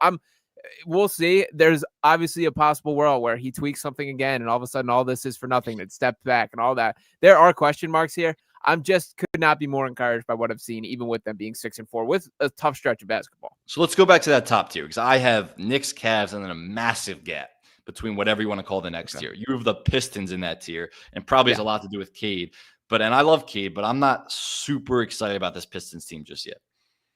we'll see. There's obviously a possible world where he tweaks something again and all of a sudden all this is for nothing, that steps back and all that. There are question marks here. I'm just could not be more encouraged by what I've seen, even with them being 6-4 with a tough stretch of basketball. So let's go back to that top tier, because I have Knicks, Cavs, and then a massive gap between whatever you want to call the next tier. You have the Pistons in that tier, and probably has a lot to do with Cade. And I love Cade, but I'm not super excited about this Pistons team just yet.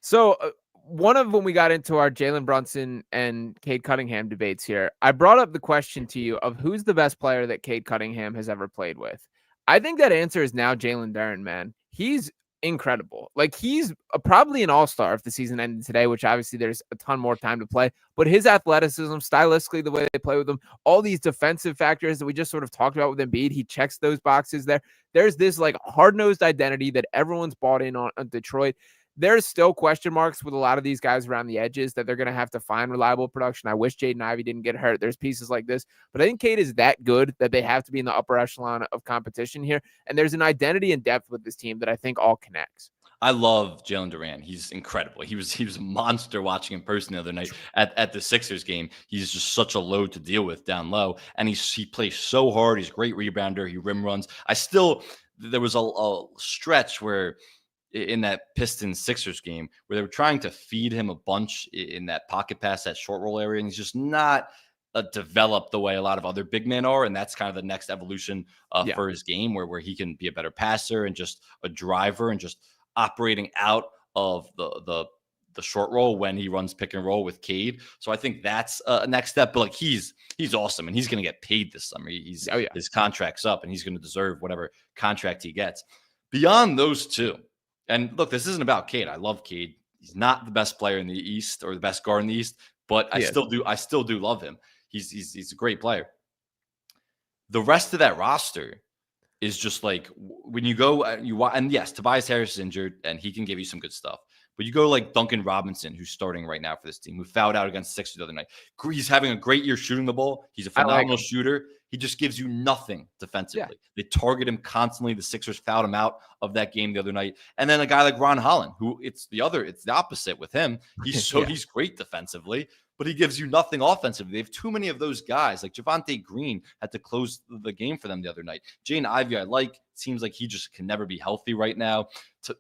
So one of when we got into our Jalen Brunson and Cade Cunningham debates here, I brought up the question to you of who's the best player that Cade Cunningham has ever played with. I think that answer is now Jalen Duren, man. He's incredible. Like he's probably an all-star if the season ended today, which obviously there's a ton more time to play, but his athleticism, stylistically, the way they play with him, all these defensive factors that we just sort of talked about with Embiid, he checks those boxes there. There's this like hard-nosed identity that everyone's bought in on Detroit. There's still question marks with a lot of these guys around the edges that they're going to have to find reliable production. I wish Jaden Ivey didn't get hurt. There's pieces like this, but I think Cade is that good that they have to be in the upper echelon of competition here. And there's an identity and depth with this team that I think all connects. I love Jalen Duren. He's incredible. He was a monster watching in person the other night at the Sixers game. He's just such a load to deal with down low, and he plays so hard. He's a great rebounder. He rim runs. There was a stretch where in that Pistons Sixers game where they were trying to feed him a bunch in that pocket pass, that short roll area, and he's just not developed the way a lot of other big men are. And that's kind of the next evolution Yeah. for his game, where he can be a better passer and just a driver and just operating out of the short roll when he runs pick and roll with Cade. So I think that's a next step. But like he's awesome and he's going to get paid this summer. Oh yeah. His contract's up and he's going to deserve whatever contract he gets. Beyond those two, and look, this isn't about Cade. I love Cade. He's not the best player in the East or the best guard in the East, but I still do love him. He's a great player. The rest of that roster is just like when you go and yes, Tobias Harris is injured and he can give you some good stuff. But you go like Duncan Robinson, who's starting right now for this team, who fouled out against Sixers the other night. He's having a great year shooting the ball. He's a phenomenal shooter. He just gives you nothing defensively. Yeah. They target him constantly. The Sixers fouled him out of that game the other night. And then a guy like Ron Holland, who it's the opposite with him. He's he's great defensively, but he gives you nothing offensively. They have too many of those guys. Like Javonte Green had to close the game for them the other night. Jaden Ivey, I like. Seems like he just can never be healthy right now.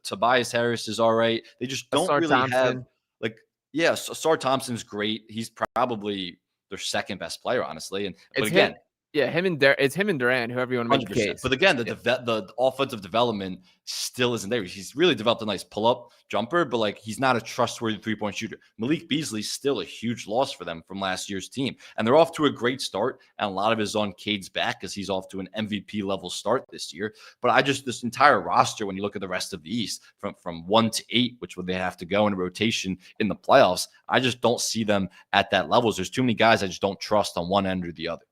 Tobias Harris is all right. They just don't really have Sar Thompson's great. He's probably their second best player, honestly. It's him and Durant, whoever you want to make the case. But again, the offensive development still isn't there. He's really developed a nice pull-up jumper, but like he's not a trustworthy three-point shooter. Malik Beasley's still a huge loss for them from last year's team. And they're off to a great start, and a lot of it is on Cade's back because he's off to an MVP level start this year. But this entire roster, when you look at the rest of the East, from 1 to 8, which would they have to go in a rotation in the playoffs, I just don't see them at that level. There's too many guys I just don't trust on one end or the other.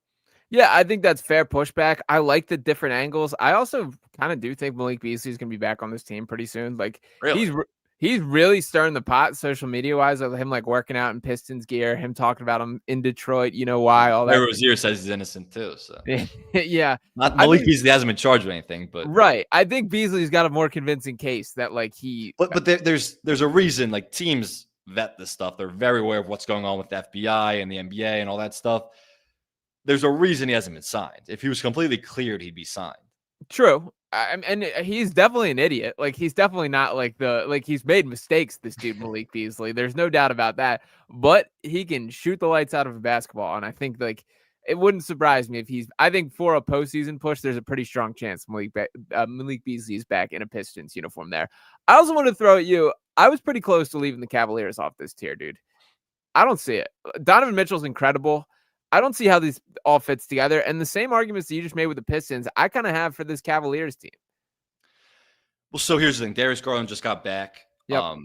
Yeah, I think that's fair pushback. I like the different angles. I also kind of do think Malik Beasley is going to be back on this team pretty soon. Like really? He's really stirring the pot social media wise of him like working out in Pistons gear, him talking about him in Detroit, you know why, all that. Rozier says he's innocent too. So yeah. Not Malik Beasley hasn't been charged with anything, but right. I think Beasley's got a more convincing case that like But there's a reason like teams vet this stuff. They're very aware of what's going on with the FBI and the NBA and all that stuff. There's a reason he hasn't been signed. If he was completely cleared, he'd be signed. True. And he's definitely an idiot. Like he's definitely not he's made mistakes, this dude Malik Beasley. There's no doubt about that. But he can shoot the lights out of a basketball. And I think like it wouldn't surprise me if I think for a postseason push, there's a pretty strong chance Malik Beasley's back in a Pistons uniform there. I also want to throw at you. I was pretty close to leaving the Cavaliers off this tier, dude. I don't see it. Donovan Mitchell's incredible. I don't see how these all fits together. And the same arguments that you just made with the Pistons, I kind of have for this Cavaliers team. Well, so here's the thing. Darius Garland just got back. Yep.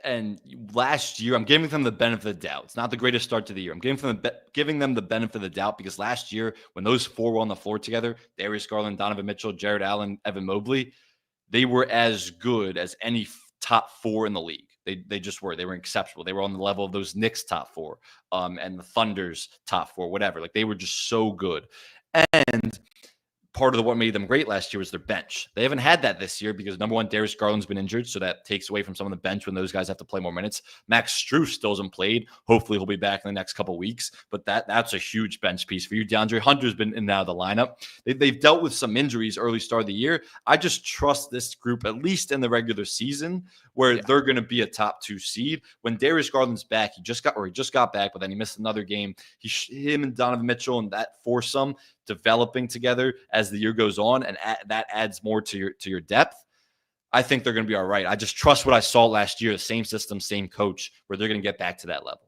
And last year, I'm giving them the benefit of the doubt. It's not the greatest start to the year. I'm giving them the benefit of the doubt because last year, when those four were on the floor together, Darius Garland, Donovan Mitchell, Jared Allen, Evan Mobley, they were as good as any top four in the league. They just were. They were exceptional. They were on the level of those Knicks top four, and the Thunder's top four, whatever. Like they were just so good. And part of what made them great last year was their bench. They haven't had that this year because number one, Darius Garland's been injured, so that takes away from some of the bench when those guys have to play more minutes. Max Strus still hasn't played. Hopefully he'll be back in the next couple of weeks, but that's a huge bench piece for you. DeAndre Hunter's been in and out of the lineup. They've dealt with some injuries early start of the year. I just trust this group, at least in the regular season, where they're going to be a top 2 seed. When Darius Garland's back, he just got back, but then he missed another game. Him and Donovan Mitchell and that foursome developing together as the year goes on, and that adds more to your depth. I think they're going to be all right. I just trust what I saw last year, the same system, same coach, where they're going to get back to that level.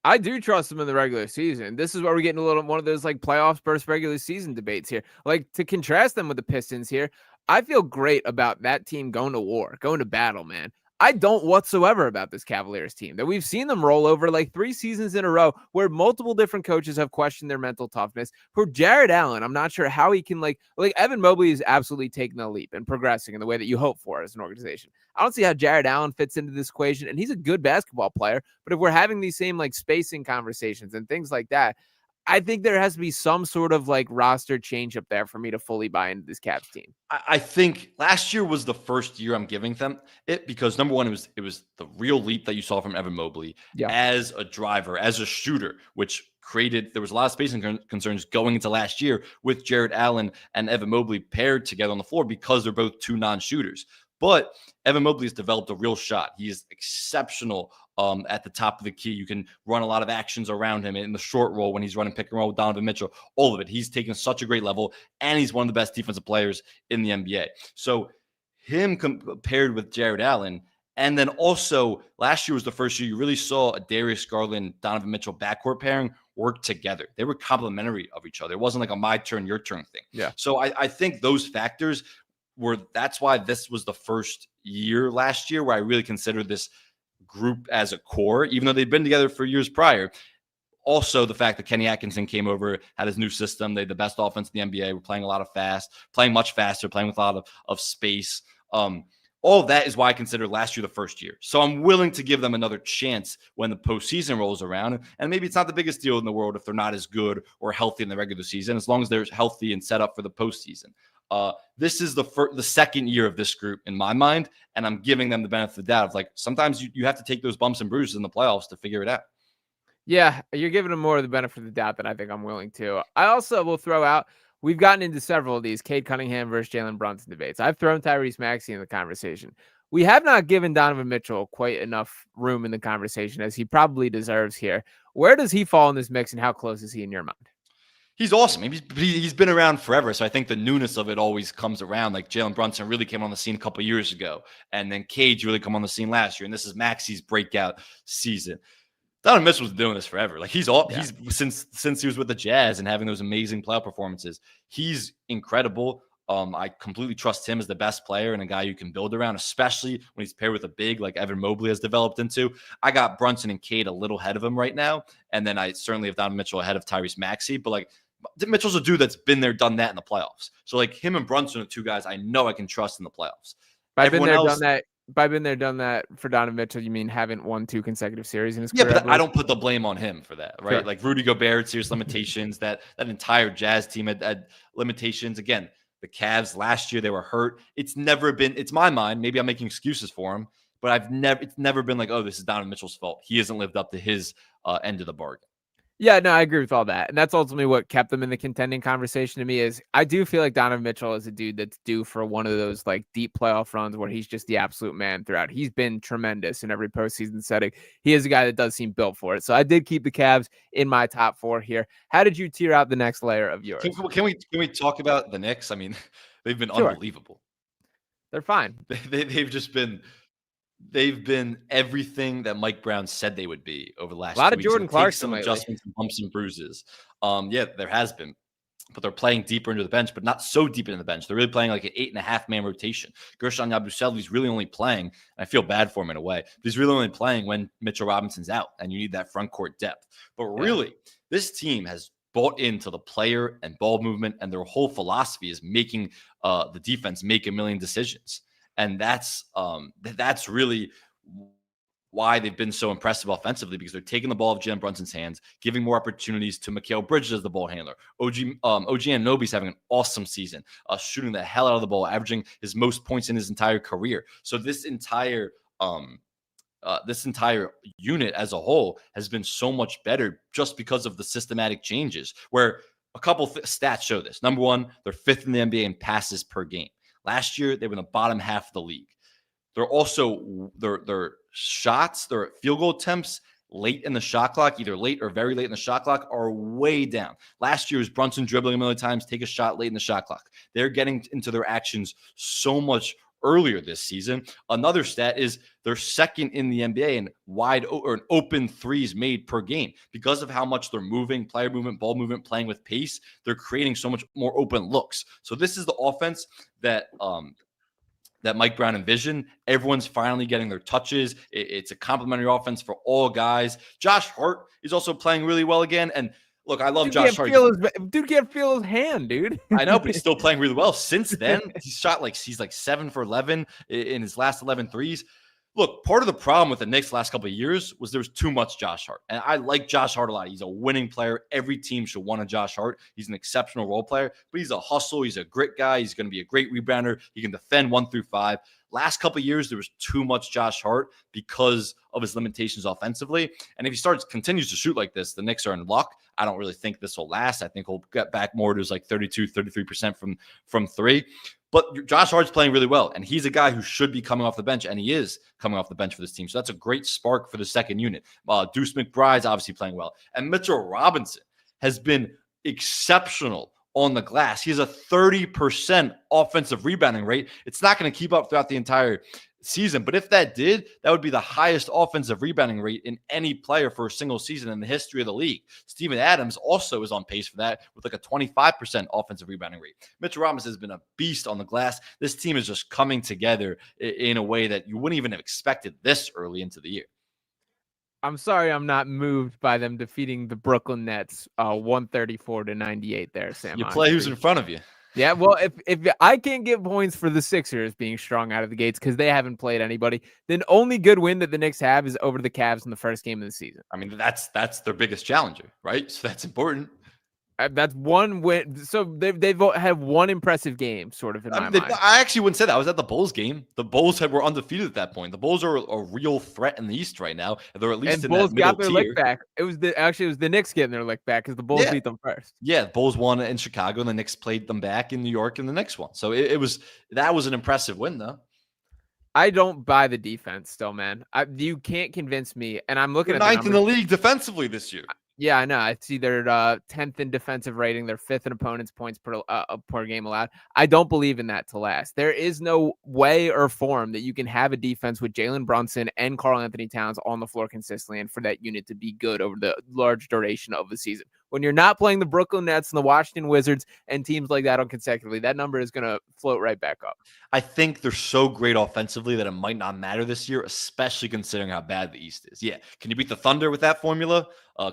I do trust them in the regular season. This is where we're getting a little one of those like playoffs versus regular season debates here. Like to contrast them with the Pistons here, I feel great about that team going to war, going to battle, man. I don't whatsoever about this Cavaliers team that we've seen them roll over like 3 seasons in a row where multiple different coaches have questioned their mental toughness. For Jared Allen, I'm not sure how he can like Evan Mobley is absolutely taking a leap and progressing in the way that you hope for as an organization. I don't see how Jared Allen fits into this equation, and he's a good basketball player. But if we're having these same like spacing conversations and things like that, I think there has to be some sort of like roster change up there for me to fully buy into this Cavs team. I think last year was the first year I'm giving them it because number one, it was the real leap that you saw from Evan Mobley as a driver, as a shooter, which there was a lot of spacing concerns going into last year with Jared Allen and Evan Mobley paired together on the floor because they're both 2 non-shooters. But Evan Mobley has developed a real shot. He is exceptional at the top of the key. You can run a lot of actions around him in the short roll when he's running pick and roll with Donovan Mitchell. All of it. He's taken such a great level, and he's one of the best defensive players in the NBA. So him compared with Jared Allen, and then also last year was the first year you really saw a Darius Garland, Donovan Mitchell backcourt pairing work together. They were complementary of each other. It wasn't like a my turn, your turn thing. Yeah. So I think those factors that's why this was the first year last year where I really considered this group as a core, even though they'd been together for years prior. Also, the fact that Kenny Atkinson came over, had his new system. They had the best offense in the NBA. We're playing a lot of playing much faster, playing with a lot of space. All of that is why I consider last year the first year. So I'm willing to give them another chance when the postseason rolls around. And maybe it's not the biggest deal in the world if they're not as good or healthy in the regular season, as long as they're healthy and set up for the postseason. This is the second year of this group in my mind, and I'm giving them the benefit of the doubt. Of like sometimes you have to take those bumps and bruises in the playoffs to figure it out. Yeah, you're giving them more of the benefit of the doubt than I think I'm willing to. I also will throw out, we've gotten into several of these Cade Cunningham versus Jalen Brunson debates. I've thrown Tyrese Maxey in the conversation. We have not given Donovan Mitchell quite enough room in the conversation as he probably deserves here. Where does he fall in this mix, and how close is he in your mind? He's awesome. He's been around forever, so I think the newness of it always comes around. Like Jalen Brunson really came on the scene a couple years ago, and then Cage really come on the scene last year, and this is Maxey's breakout season. Donovan Mitchell's been doing this forever. Like he's since he was with the Jazz and having those amazing playoff performances. He's incredible. I completely trust him as the best player and a guy you can build around, especially when he's paired with a big like Evan Mobley has developed into. I got Brunson and Cade a little ahead of him right now, and then I certainly have Donovan Mitchell ahead of Tyrese Maxey. But like Mitchell's a dude that's been there, done that in the playoffs. So like him and Brunson are two guys I know I can trust in the playoffs. I've been there, done that. By been there, done that for Donovan Mitchell, you mean haven't won 2 consecutive series in his career? Yeah, but I don't put the blame on him for that, right? Sure. Like Rudy Gobert, serious limitations. That entire Jazz team had limitations. Again, the Cavs last year, they were hurt. It's never been, it's my mind, maybe I'm making excuses for him, but it's never been like, oh, this is Donovan Mitchell's fault. He hasn't lived up to his end of the bargain. Yeah, no, I agree with all that. And that's ultimately what kept them in the contending conversation to me is I do feel like Donovan Mitchell is a dude that's due for one of those like deep playoff runs where he's just the absolute man throughout. He's been tremendous in every postseason setting. He is a guy that does seem built for it. So I did keep the Cavs in my top 4 here. How did you tier out the next layer of yours? Can we talk about the Knicks? I mean, they've been unbelievable. They're fine. They've been everything that Mike Brown said they would be over the last 2 weeks. A lot of Jordan Clarkson some lately. Adjustments and bumps and bruises. Yeah, there has been. But they're playing deeper into the bench, but not so deep into the bench. They're really playing like an 8.5-man rotation. Gershon Yabusele's really only playing, and I feel bad for him in a way, but he's really only playing when Mitchell Robinson's out, and you need that front court depth. But really, this team has bought into the player and ball movement, and their whole philosophy is making the defense make a million decisions. And that's really why they've been so impressive offensively, because they're taking the ball off Jalen Brunson's hands, giving more opportunities to Mikal Bridges as the ball handler. OG Anunoby's having an awesome season, shooting the hell out of the ball, averaging his most points in his entire career. So this entire unit as a whole has been so much better just because of the systematic changes, where a couple stats show this. Number one, they're 5th in the NBA in passes per game. Last year, they were in the bottom half of the league. They're also, their shots, their field goal attempts late in the shot clock, either late or very late in the shot clock, are way down. Last year was Brunson dribbling a million times, take a shot late in the shot clock. They're getting into their actions so much earlier this season. Another stat is they're 2nd in the NBA in open threes made per game. Because of how much they're moving, player movement, ball movement, playing with pace, they're creating so much more open looks. So this is the offense that Mike Brown envisioned. Everyone's finally getting their touches. It's a complimentary offense for all guys. Josh Hart is also playing really well again. And look, I love Josh Hart. Dude can't feel his hand, dude. I know, but he's still playing really well. Since then, he's like 7 for 11 in his last 11 threes. Look, part of the problem with the Knicks last couple of years was there was too much Josh Hart. And I like Josh Hart a lot. He's a winning player. Every team should want a Josh Hart. He's an exceptional role player, but he's a hustle. He's a grit guy. He's going to be a great rebounder. He can defend 1 through 5. last couple of years, there was too much Josh Hart because of his limitations offensively. And if he continues to shoot like this, the Knicks are in luck. I don't really think this will last. I think he'll get back more to his like 32, 33% from three. But Josh Hart's playing really well, and he's a guy who should be coming off the bench, and he is coming off the bench for this team. So that's a great spark for the second unit. Deuce McBride's obviously playing well, and Mitchell Robinson has been exceptional on the glass. He has a 30% offensive rebounding rate. It's not going to keep up throughout the entire season, but if that did, that would be the highest offensive rebounding rate in any player for a single season in the history of the league. Steven Adams also is on pace for that with like a 25% offensive rebounding rate. Mitchell Robinson has been a beast on the glass. This team is just coming together in a way that you wouldn't even have expected this early into the year. I'm sorry I'm not moved by them defeating the Brooklyn Nets 134-98 there, Sam. You play who's in front of you. Yeah, well, if I can't get points for the Sixers being strong out of the gates because they haven't played anybody, then only good win that the Knicks have is over the Cavs in the first game of the season. I mean, that's their biggest challenger, right? So that's important. That's one win. So they've had one impressive game, sort of in my mind. I actually wouldn't say that. I was at the Bulls game. The Bulls were undefeated at that point. The Bulls are a real threat in the East right now. They're at least in Bulls that middle got their tier. lick back. It was the Knicks getting their lick back because the Bulls beat them first. Yeah, the Bulls won in Chicago, and the Knicks played them back in New York in the next one. So that was an impressive win, though. I don't buy the defense still, man. You can't convince me. And I'm looking at ninth in the league defensively this year. Yeah, I know. I see they're 10th in defensive rating. They're 5th in opponents' points per game allowed. I don't believe in that to last. There is no way or form that you can have a defense with Jalen Brunson and Karl Anthony Towns on the floor consistently and for that unit to be good over the large duration of the season. When you're not playing the Brooklyn Nets and the Washington Wizards and teams like that on consecutively, that number is going to float right back up. I think they're so great offensively that it might not matter this year, especially considering how bad the East is. Yeah. Can you beat the Thunder with that formula?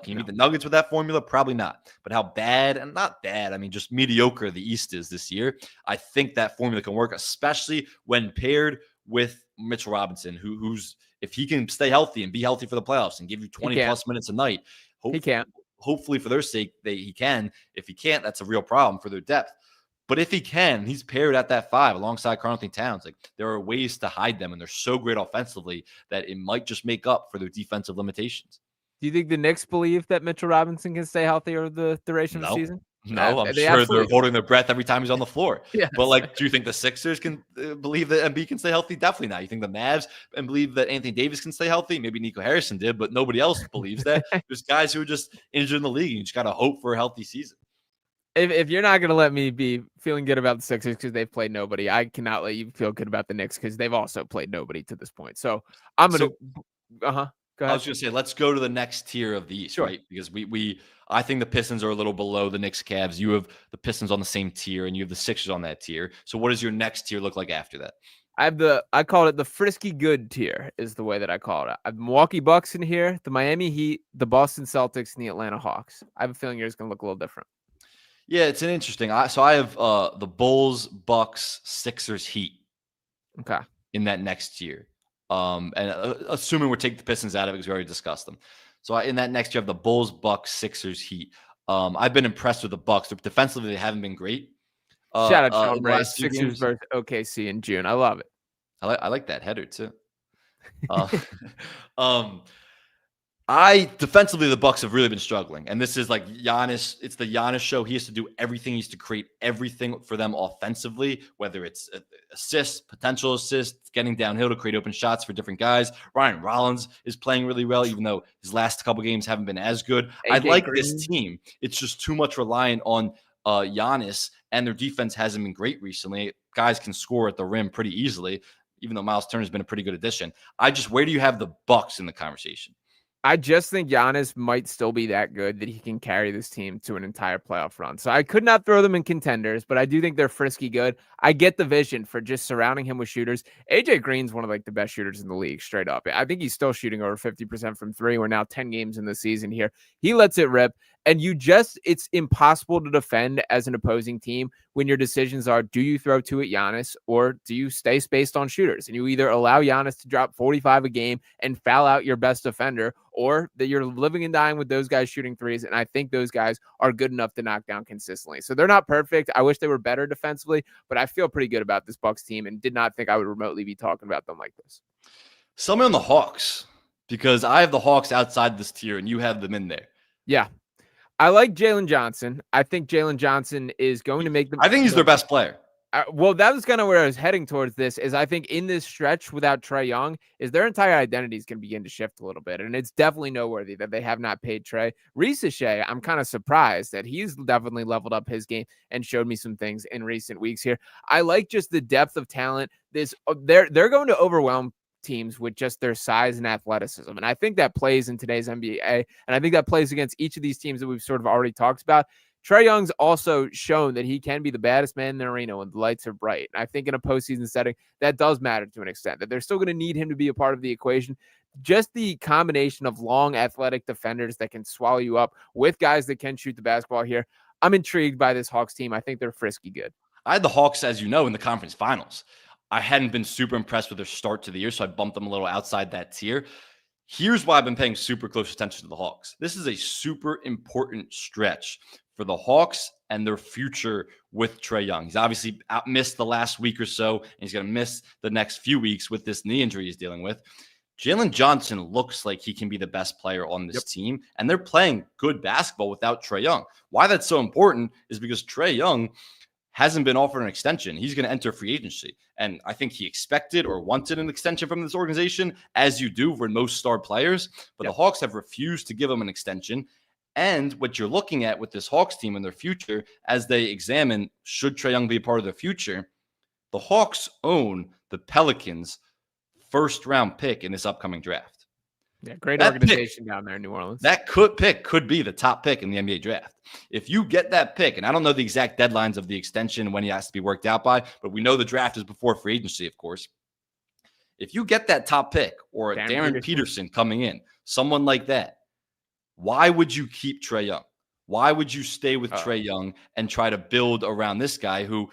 Can you beat the Nuggets with that formula? Probably not. But how bad, and not bad, I mean, just mediocre the East is this year, I think that formula can work, especially when paired with Mitchell Robinson, who's, if he can stay healthy and be healthy for the playoffs and give you 20-plus minutes a night, he can't. Hopefully for their sake, he can. If he can't, that's a real problem for their depth. But if he can, he's paired at that 5 alongside Karl Anthony Towns. Like, there are ways to hide them, and they're so great offensively that it might just make up for their defensive limitations. Do you think the Knicks believe that Mitchell Robinson can stay healthy over the duration of the season? No, I'm sure they're holding their breath every time he's on the floor. Yes. But, do you think the Sixers can believe that Embiid can stay healthy? Definitely not. You think the Mavs and believe that Anthony Davis can stay healthy? Maybe Nico Harrison did, but nobody else believes that. There's guys who are just injured in the league, and you just got to hope for a healthy season. If you're not going to let me be feeling good about the Sixers because they've played nobody, I cannot let you feel good about the Knicks because they've also played nobody to this point. So I'm going to Go ahead. I was going to say, let's go to the next tier of the East, right? Because I think the Pistons are a little below the Knicks, Cavs. You have the Pistons on the same tier, and you have the Sixers on that tier. So what does your next tier look like after that? I call it the frisky good tier is the way that I call it. I have Milwaukee Bucks in here, the Miami Heat, the Boston Celtics, and the Atlanta Hawks. I have a feeling yours is going to look a little different. Yeah, it's an interesting. So I have the Bulls, Bucks, Sixers, Heat. Okay. In that next tier. And assuming we're taking the Pistons out of it because we already discussed them. So in that next year, I have the Bulls, Bucks, Sixers, Heat. I've been impressed with the Bucks. Defensively, they haven't been great. Shout out Sean Bray, Sixers versus OKC in June. I love it. I like that header too. Defensively, the Bucks have really been struggling, and this is like Giannis. It's the Giannis show. He has to do everything. He has to create everything for them offensively, whether it's assists, potential assists, getting downhill to create open shots for different guys. Ryan Rollins is playing really well, even though his last couple games haven't been as good. I like this team. It's just too much reliant on Giannis, and their defense hasn't been great recently. Guys can score at the rim pretty easily, even though Miles Turner has been a pretty good addition. Where do you have the Bucks in the conversation? I just think Giannis might still be that good that he can carry this team to an entire playoff run. So I could not throw them in contenders, but I do think they're frisky good. I get the vision for just surrounding him with shooters. AJ Green's one of the best shooters in the league, straight up. I think he's still shooting over 50% from 3. We're now 10 games in the season here. He lets it rip. And it's impossible to defend as an opposing team when your decisions are, do you throw two at Giannis or do you stay spaced on shooters? And you either allow Giannis to drop 45 a game and foul out your best defender, or that you're living and dying with those guys shooting threes. And I think those guys are good enough to knock down consistently. So they're not perfect. I wish they were better defensively, but I feel pretty good about this Bucks team and did not think I would remotely be talking about them like this. Sell me on the Hawks, because I have the Hawks outside this tier and you have them in there. Yeah. I like Jalen Johnson. I think Jalen Johnson is going to make them. I think he's their best player. Well, that was kind of where I was heading towards this, is I think in this stretch without Trae Young, is their entire identity is going to begin to shift a little bit. And it's definitely noteworthy that they have not paid Trae. Ricochet, I'm kind of surprised that he's definitely leveled up his game and showed me some things in recent weeks here. I like just the depth of talent. They're going to overwhelm teams with just their size and athleticism. And I think that plays in today's NBA. And I think that plays against each of these teams that we've sort of already talked about. Trae Young's also shown that he can be the baddest man in the arena when the lights are bright. And I think in a postseason setting, that does matter to an extent, that they're still going to need him to be a part of the equation. Just the combination of long athletic defenders that can swallow you up with guys that can shoot the basketball here. I'm intrigued by this Hawks team. I think they're frisky good. I had the Hawks, as you know, in the conference finals. I hadn't been super impressed with their start to the year, so I bumped them a little outside that tier. Here's why I've been paying super close attention to the Hawks. This is a super important stretch for the Hawks and their future with Trae Young. He's obviously missed the last week or so, and he's going to miss the next few weeks with this knee injury he's dealing with. Jalen Johnson looks like he can be the best player on this team, and they're playing good basketball without Trae Young. Why that's so important is because Trae Young hasn't been offered an extension. He's going to enter free agency. And I think he expected or wanted an extension from this organization, as you do for most star players. But the Hawks have refused to give him an extension. And what you're looking at with this Hawks team in their future, as they examine, should Trae Young be a part of their future, the Hawks own the Pelicans' first-round pick in this upcoming draft. Yeah, great organization down there in New Orleans. That pick could be the top pick in the NBA draft. If you get that pick, and I don't know the exact deadlines of the extension when he has to be worked out by, but we know the draft is before free agency, of course. If you get that top pick or Darren Peterson coming in, someone like that, why would you keep Trae Young? Why would you stay with Trae Young and try to build around this guy who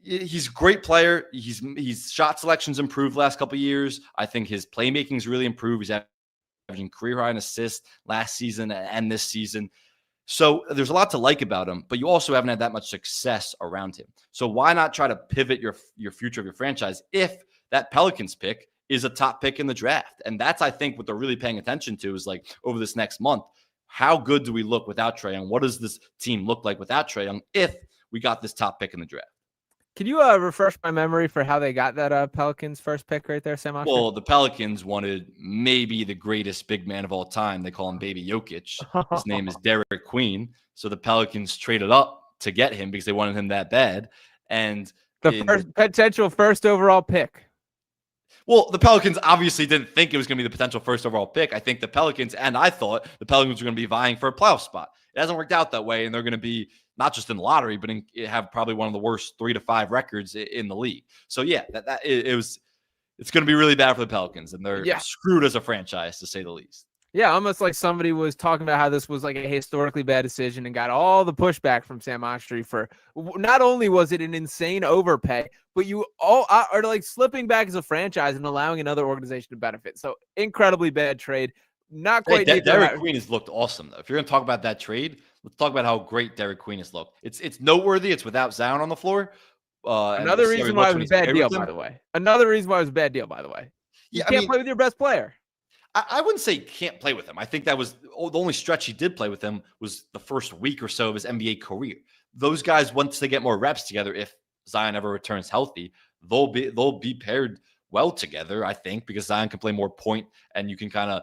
he's a great player? He's shot selections improved the last couple of years. I think his playmaking's really improved. He's averaging career high in assists last season and this season. So there's a lot to like about him, but you also haven't had that much success around him. So why not try to pivot your future of your franchise if that Pelicans pick is a top pick in the draft? And that's, I think, what they're really paying attention to is like over this next month, how good do we look without Trae Young? What does this team look like without Trae Young if we got this top pick in the draft? Can you refresh my memory for how they got that Pelicans first pick right there, Sam Oshtry? Well, the Pelicans wanted maybe the greatest big man of all time. They call him Baby Jokic. His name is Derek Queen. So the Pelicans traded up to get him because they wanted him that bad. And the potential first overall pick. Well, the Pelicans obviously didn't think it was going to be the potential first overall pick. I think the Pelicans, and I thought the Pelicans were going to be vying for a playoff spot. It hasn't worked out that way, and they're going to be not just in the lottery, but have probably one of the worst 3 to 5 records in the league. So yeah, it's going to be really bad for the Pelicans, and they're screwed as a franchise, to say the least. Yeah, almost like somebody was talking about how this was like a historically bad decision and got all the pushback from Sam Oshtry for not only was it an insane overpay, but you all are like slipping back as a franchise and allowing another organization to benefit. So incredibly bad trade. Not quite. Derek Queen has looked awesome, though. If you're going to talk about that trade, let's talk about how great Derek Queen has looked. It's noteworthy. It's without Zion on the floor. Another reason why it was a bad deal, by the way. Another reason why it was a bad deal, by the way. You can't play with your best player. I wouldn't say can't play with him. I think that was the only stretch he did play with him was the first week or so of his NBA career. Those guys, once they get more reps together, if Zion ever returns healthy, they'll be paired well together, I think, because Zion can play more point and you can kind of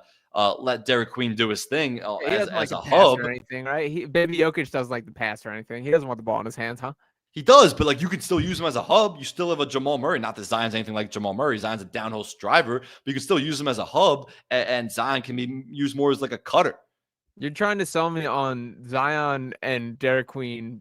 let Derek Queen do his thing as a hub. Or anything, right? Baby Jokic doesn't like the pass or anything. He doesn't want the ball in his hands, huh? He does, but like you can still use him as a hub. You still have a Jamal Murray. Not that Zion's anything like Jamal Murray. Zion's a downhill driver, but you can still use him as a hub, and Zion can be used more as like a cutter. You're trying to sell me on Zion and Derek Queen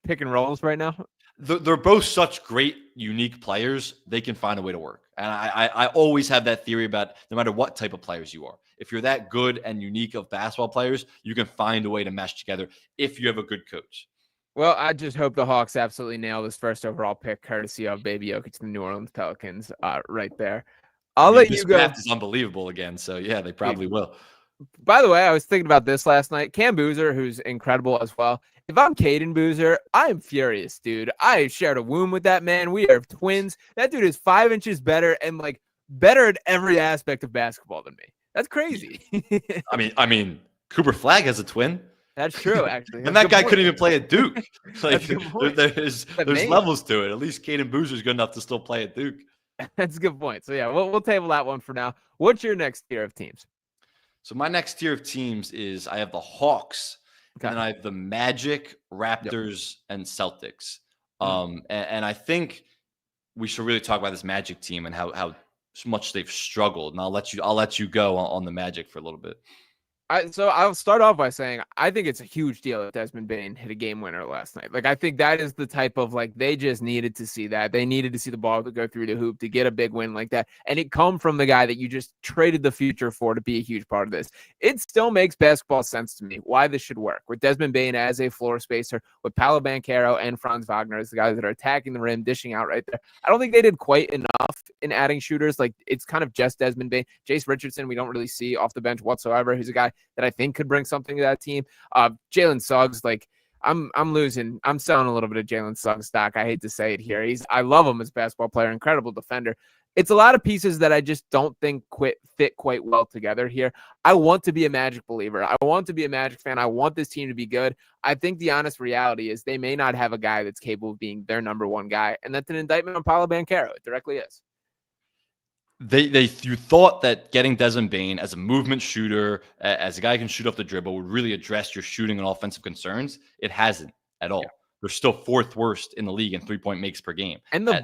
pick and rolls right now? they're both such great, unique players. They can find a way to work. And I always have that theory about no matter what type of players you are, if you're that good and unique of basketball players, you can find a way to mesh together if you have a good coach. Well, I just hope the Hawks absolutely nail this first overall pick, courtesy of Baby Jokic to the New Orleans Pelicans, right there. I I'll mean, let this you go. draft is unbelievable again. So yeah, they probably will. By the way, I was thinking about this last night. Cam Boozer, who's incredible as well. If I'm Caden Boozer, I am furious, dude. I shared a womb with that man. We are twins. That dude is 5 inches better and like better at every aspect of basketball than me. That's crazy. I mean, Cooper Flagg has a twin. That's true, actually. And that guy couldn't even play at Duke. Like, there's levels to it. At least Caden Boozer is good enough to still play at Duke. That's a good point. So yeah, we'll table that one for now. What's your next tier of teams? So my next tier of teams is I have the Hawks, Okay. and then I have the Magic, Raptors, and Celtics. And I think we should really talk about this Magic team and how much they've struggled. And I'll let you go on the Magic for a little bit. So I'll start off by saying I think it's a huge deal that Desmond Bane hit a game winner last night. Like, I think that is the type of, like, they just needed to see that. They needed to see the ball to go through the hoop to get a big win like that. And it come from the guy that you just traded the future for to be a huge part of this. It still makes basketball sense to me why this should work. With Desmond Bane as a floor spacer, with Paolo Banchero and Franz Wagner as the guys that are attacking the rim, dishing out right there. I don't think they did quite enough in adding shooters. Like, it's kind of just Desmond Bane. Jace Richardson, we don't really see off the bench whatsoever. Who's a guy that I think could bring something to that team. Jalen Suggs, like, I'm selling a little bit of Jalen Suggs stock. I hate to say it here. I love him as a basketball player, incredible defender. It's a lot of pieces that I just don't think fit quite well together here. I want to be a Magic believer. I want to be a Magic fan. I want this team to be good. I think the honest reality is they may not have a guy that's capable of being their number one guy, and that's an indictment on Paolo Banchero. It directly is. You thought that getting Desmond Bane as a movement shooter, as a guy who can shoot off the dribble, would really address your shooting and offensive concerns. It hasn't at all. Yeah. They're still fourth worst in the league in 3-point makes per game. And the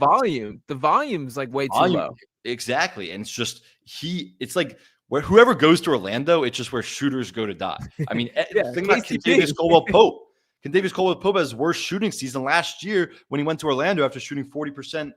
volume's like way too low. Exactly. And it's just, it's like whoever goes to Orlando, it's just where shooters go to die. I mean, think about Kentavious Caldwell-Pope. Kentavious Caldwell-Pope has his worst shooting season last year when he went to Orlando after shooting 40%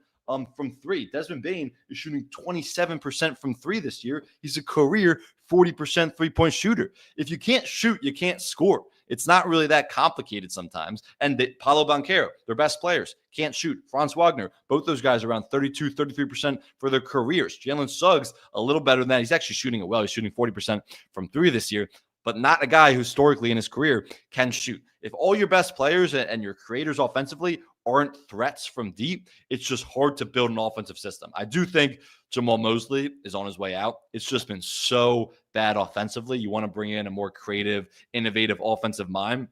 from three. Desmond Bane is shooting 27% from three this year. He's a career 40% three-point shooter. If you can't shoot, you can't score. It's not really that complicated sometimes. And Paolo Banchero, their best players, can't shoot. Franz Wagner, both those guys around 32, 33% for their careers. Jalen Suggs, a little better than that. He's actually shooting it well. He's shooting 40% from three this year, but not a guy who historically in his career can shoot. If all your best players and your creators offensively aren't threats from deep, it's just hard to build an offensive system. I do think Jamal Mosley is on his way out. It's just been so bad offensively. You want to bring in a more creative, innovative offensive mind.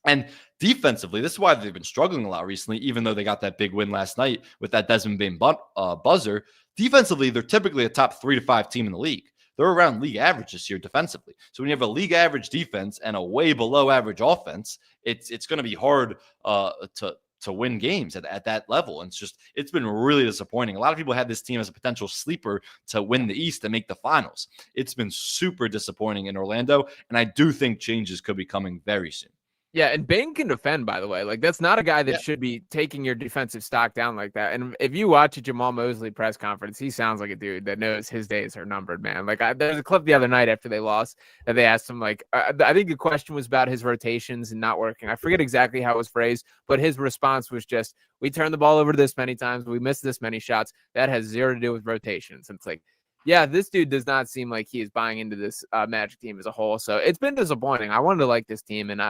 And defensively, this is why they've been struggling a lot recently, even though they got that big win last night with that Desmond Bane buzzer. Defensively, they're typically a top 3 to 5 team in the league. They're around league average this year defensively. So when you have a league average defense and a way below average offense, it's going to be hard to win games at that level. And it's been really disappointing. A lot of people had this team as a potential sleeper to win the East and make the finals. It's been super disappointing in Orlando, and I do think changes could be coming very soon. Yeah, and Bane can defend, by the way. Like, that's not a guy that should be taking your defensive stock down like that. And if you watch a Jamal Mosley press conference, he sounds like a dude that knows his days are numbered, man. Like, there's a clip the other night after they lost that they asked him, like, I think the question was about his rotations and not working. I forget exactly how it was phrased, but his response was just, we turned the ball over this many times. We missed this many shots. That has zero to do with rotations. And it's like, yeah, this dude does not seem like he is buying into this Magic team as a whole. So it's been disappointing. I wanted to like this team, and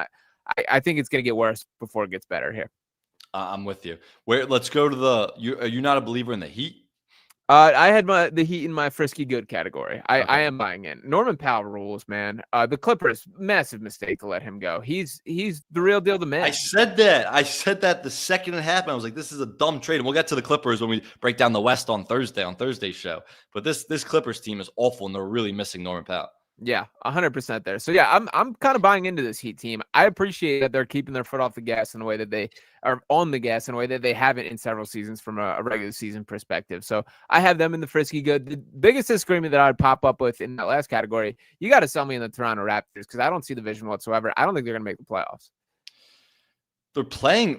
I think it's going to get worse before it gets better here. I'm with you. Let's go to are you not a believer in the Heat? I had the Heat in my frisky good category. I am buying in. Norman Powell rules, man. The Clippers, massive mistake to let him go. He's the real deal, the man. I said that the second it happened. I was like, this is a dumb trade. And we'll get to the Clippers when we break down the West on Thursday's show. But this Clippers team is awful, and they're really missing Norman Powell. Yeah, 100% there. So yeah, I'm kind of buying into this Heat team. I appreciate that they're keeping their foot off the gas in a way that they are on the gas in a way that they haven't in several seasons from a regular season perspective. So I have them in the frisky good. The biggest disagreement that I would pop up with in that last category, you got to sell me in the Toronto Raptors because I don't see the vision whatsoever. I don't think they're going to make the playoffs. they're playing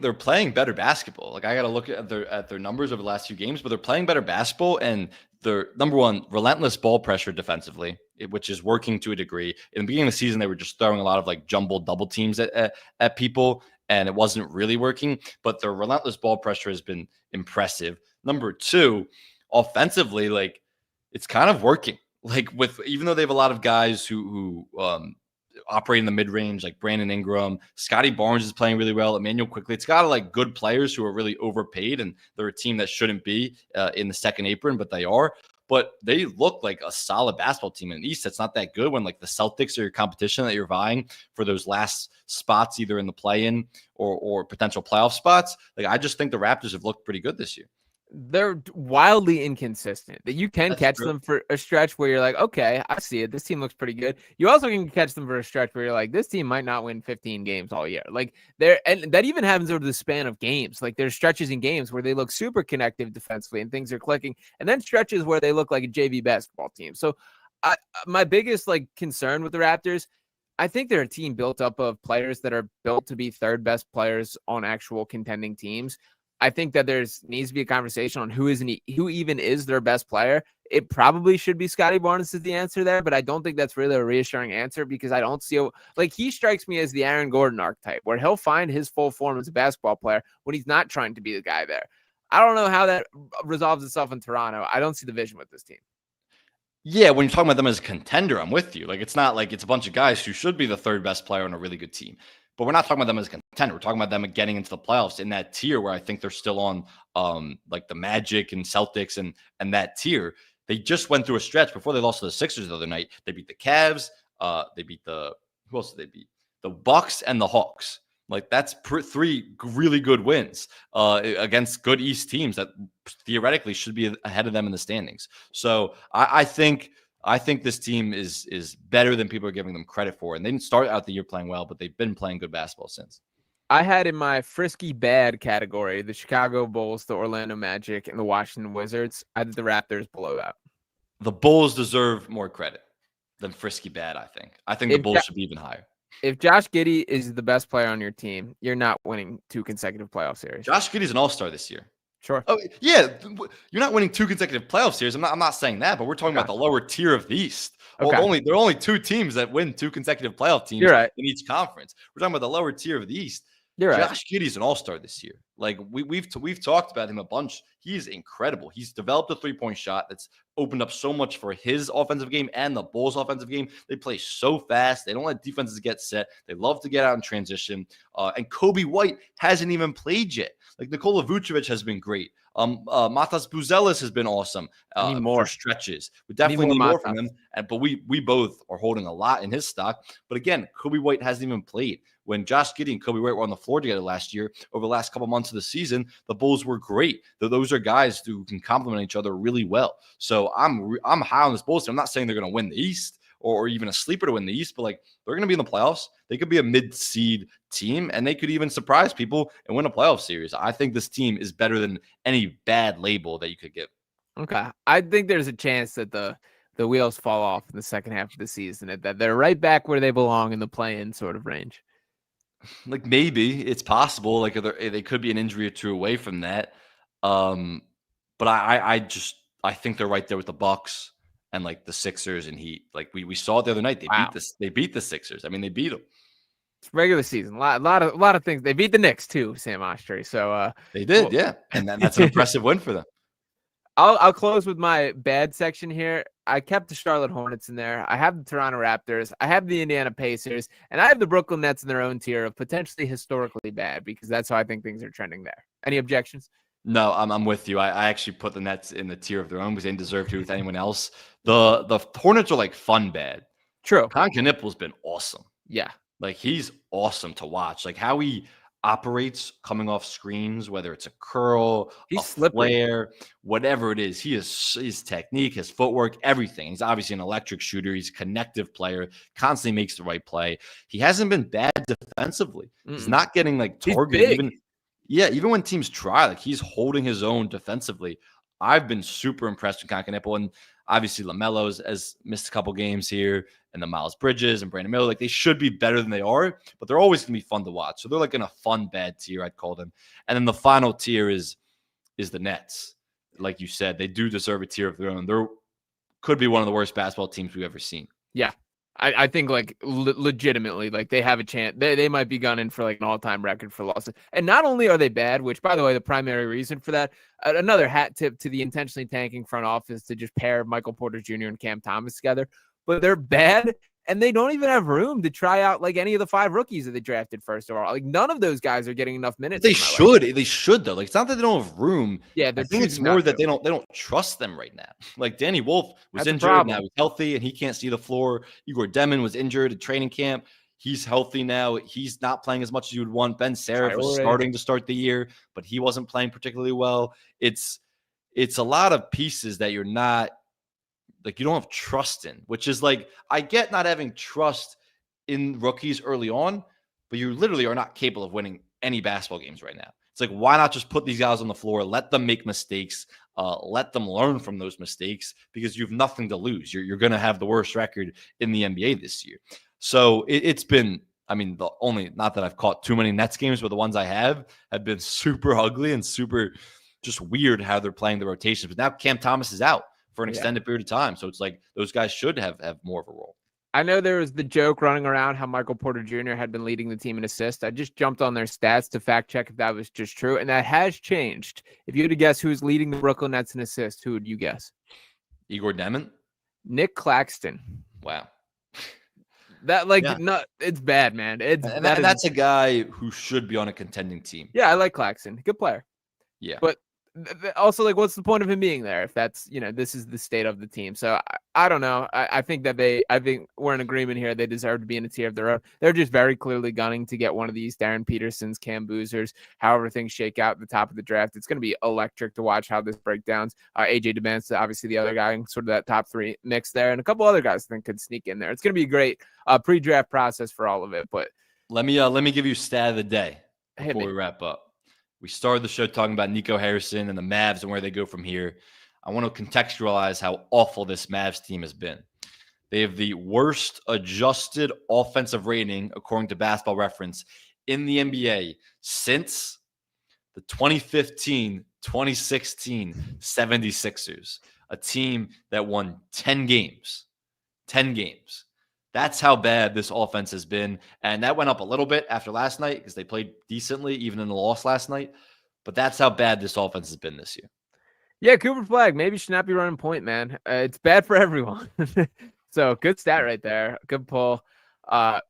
better basketball. Like, I got to look at their numbers over the last few games, but they're playing better basketball, and they're number one, relentless ball pressure defensively, which is working to a degree. In the beginning of the season, they were just throwing a lot of like jumbled double teams at people, and it wasn't really working. But their relentless ball pressure has been impressive. Number two, offensively, like, it's kind of working. Like, with even though they have a lot of guys who operate in the mid range, like Brandon Ingram, Scotty Barnes is playing really well. Emmanuel Quickly, it's got like good players who are really overpaid, and they're a team that shouldn't be in the second apron, but they are. But they look like a solid basketball team in the East. That's not that good when like the Celtics are your competition that you're vying for those last spots, either in the play-in or potential playoff spots. Like, I just think the Raptors have looked pretty good this year. They're wildly inconsistent. That you can That's catch true. them for a stretch where you're like, okay, I see it. This team looks pretty good. You also can catch them for a stretch where you're like, this team might not win 15 games all year. Like, and that even happens over the span of games. Like, there's stretches in games where they look super connective defensively and things are clicking, and then stretches where they look like a JV basketball team. So, my biggest like concern with the Raptors, I think they're a team built up of players that are built to be third best players on actual contending teams. I think that needs to be a conversation on who even is their best player. It probably should be Scotty Barnes is the answer there, but I don't think that's really a reassuring answer because I don't see like he strikes me as the Aaron Gordon archetype where he'll find his full form as a basketball player when he's not trying to be the guy there. I don't know how that resolves itself in Toronto. I don't see the vision with this team. Yeah, when you're talking about them as a contender, I'm with you. Like, it's not like it's a bunch of guys who should be the third best player on a really good team. But we're not talking about them as a contender. We're talking about them getting into the playoffs in that tier where I think they're still on like the Magic and Celtics and that tier. They just went through a stretch before they lost to the Sixers the other night. They beat the Cavs. They beat who else did they beat? The Bucks and the Hawks. Like, that's three really good wins against good East teams that theoretically should be ahead of them in the standings. So I think this team is better than people are giving them credit for. And they didn't start out the year playing well, but they've been playing good basketball since. I had in my frisky bad category the Chicago Bulls, the Orlando Magic, and the Washington Wizards. I had the Raptors below that. The Bulls deserve more credit than frisky bad, I think. I think the Bulls should be even higher. If Josh Giddey is the best player on your team, you're not winning 2 consecutive playoff series. Josh Giddey's an all-star this year. Sure. Oh, yeah. You're not winning 2 consecutive playoff series. I'm not saying that, but we're talking about the lower tier of the East. Well, there are only 2 teams that win 2 consecutive playoff teams in each conference. We're talking about the lower tier of the East. Josh Giddey's an all-star this year. Like, we've talked about him a bunch. He's incredible. He's developed a 3-point shot that's opened up so much for his offensive game and the Bulls' offensive game. They play so fast. They don't let defenses get set. They love to get out in transition. And Kobe White hasn't even played yet. Like, Nikola Vucevic has been great. Matas Buzelis has been awesome for stretches. We definitely need more from him. But we both are holding a lot in his stock. But again, Kobe White hasn't even played. When Josh Giddey and Kobe White were on the floor together last year, over the last couple months of the season, the Bulls were great. Those are guys who can complement each other really well. So I'm high on this Bulls team. I'm not saying they're going to win the East or even a sleeper to win the East, but like, they're going to be in the playoffs. They could be a mid-seed team, and they could even surprise people and win a playoff series. I think this team is better than any bad label that you could give. Okay. I think there's a chance that the wheels fall off in the second half of the season, that they're right back where they belong in the play-in sort of range. Like, maybe it's possible. Like, they could be an injury or 2 away from that. But I think they're right there with the Bucks and like the Sixers and Heat. Like, we saw it the other night. They beat the Sixers. I mean, they beat them. It's regular season. A lot of things. They beat the Knicks too, Sam Oshtry. So they did, yeah. And that's an impressive win for them. I'll close with my bad section here. I kept the Charlotte Hornets in there. I have the Toronto Raptors. I have the Indiana Pacers, and I have the Brooklyn Nets in their own tier of potentially historically bad because that's how I think things are trending there. Any objections? No, I'm with you. I actually put the Nets in the tier of their own because they didn't deserve to with anyone else. The Hornets are like fun bad. True. Con Kniple's been awesome. Yeah. Like, he's awesome to watch. Like, how he operates coming off screens, whether it's a curl, he's a slippery. flare, whatever it is. His technique, his footwork, everything. He's obviously an electric shooter. He's a connective player, constantly makes the right play. He hasn't been bad defensively. He's not getting like targeted. Even when teams try, like, he's holding his own defensively. I've been super impressed with Con Kniple, and obviously LaMelo has missed a couple games here, and the Miles Bridges and Brandon Miller. Like, they should be better than they are, but they're always going to be fun to watch. So they're like in a fun bad tier, I'd call them. And then the final tier is the Nets. Like you said, they do deserve a tier of their own. They're could be one of the worst basketball teams we've ever seen. Yeah. I think like legitimately, like they have a chance. They might be gunning for like an all-time record for losses. And not only are they bad, which by the way, the primary reason for that, another hat tip to the intentionally tanking front office to just pair Michael Porter Jr. and Cam Thomas together, but they're bad. And they don't even have room to try out like any of the 5 rookies that they drafted first of all. Like none of those guys are getting enough minutes. They should. They should though. Like, it's not that they don't have room. Yeah, I think it's more that they don't trust them right now. Like, Danny Wolf was injured, now he's healthy and he can't see the floor. Igor Demon was injured at training camp. He's healthy now. He's not playing as much as you would want. Ben Serif was starting to start the year, but he wasn't playing particularly well. It's a lot of pieces that you're not. Like, you don't have trust in, which is like, I get not having trust in rookies early on, but you literally are not capable of winning any basketball games right now. It's like, why not just put these guys on the floor, let them make mistakes, let them learn from those mistakes, because you have nothing to lose. You're going to have the worst record in the NBA this year. So it's been, I mean, not that I've caught too many Nets games, but the ones I have been super ugly and super just weird how they're playing the rotations. But now Cam Thomas is out for an extended period of time. So it's like those guys should have more of a role. I know there was the joke running around how Michael Porter Jr. had been leading the team in assists. I just jumped on their stats to fact check if that was just true. And that has changed. If you had to guess who's leading the Brooklyn Nets in assists, who would you guess? Igor Demon? Nick Claxton. Wow. That it's bad, man. That's a guy who should be on a contending team. Yeah, I like Claxton. Good player. Yeah. But also, like, what's the point of him being there if that's, this is the state of the team? So I don't know. I think we're in agreement here. They deserve to be in a tier of their own. They're just very clearly gunning to get one of these Darren Petersons, Cam Boozers, however things shake out at the top of the draft. It's going to be electric to watch how this breakdowns. AJ Dubance, obviously the other guy, sort of that top 3 mix there, and a couple other guys I think could sneak in there. It's going to be a great pre-draft process for all of it. But let me give you stat of the day before we wrap up. We started the show talking about Nico Harrison and the Mavs and where they go from here. I want to contextualize how awful this Mavs team has been. They have the worst adjusted offensive rating, according to Basketball Reference, in the NBA since the 2015-2016 76ers, a team that won 10 games. 10 games. That's how bad this offense has been. And that went up a little bit after last night because they played decently, even in the loss last night. But that's how bad this offense has been this year. Yeah, Cooper Flagg maybe should not be running point, man. It's bad for everyone. So good stat right there. Good pull.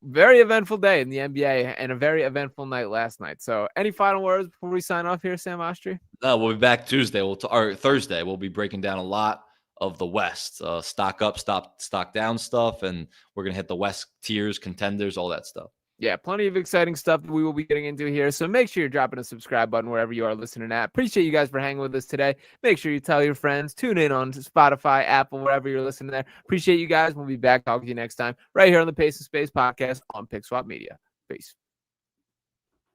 Very eventful day in the NBA and a very eventful night last night. So any final words before we sign off here, Sam Oshtry? No, we'll be back Tuesday. Or Thursday. We'll be breaking down a lot of the West, stock up, stock down stuff, and we're gonna hit the West tiers, contenders, all that stuff. Yeah, plenty of exciting stuff that we will be getting into here. So make sure you're dropping a subscribe button wherever you are listening at. Appreciate you guys for hanging with us today. Make sure you tell your friends. Tune in on Spotify, Apple, wherever you're listening there. Appreciate you guys. We'll be back talking to you next time right here on the Pace of Space podcast on Pick Swap Media. Peace.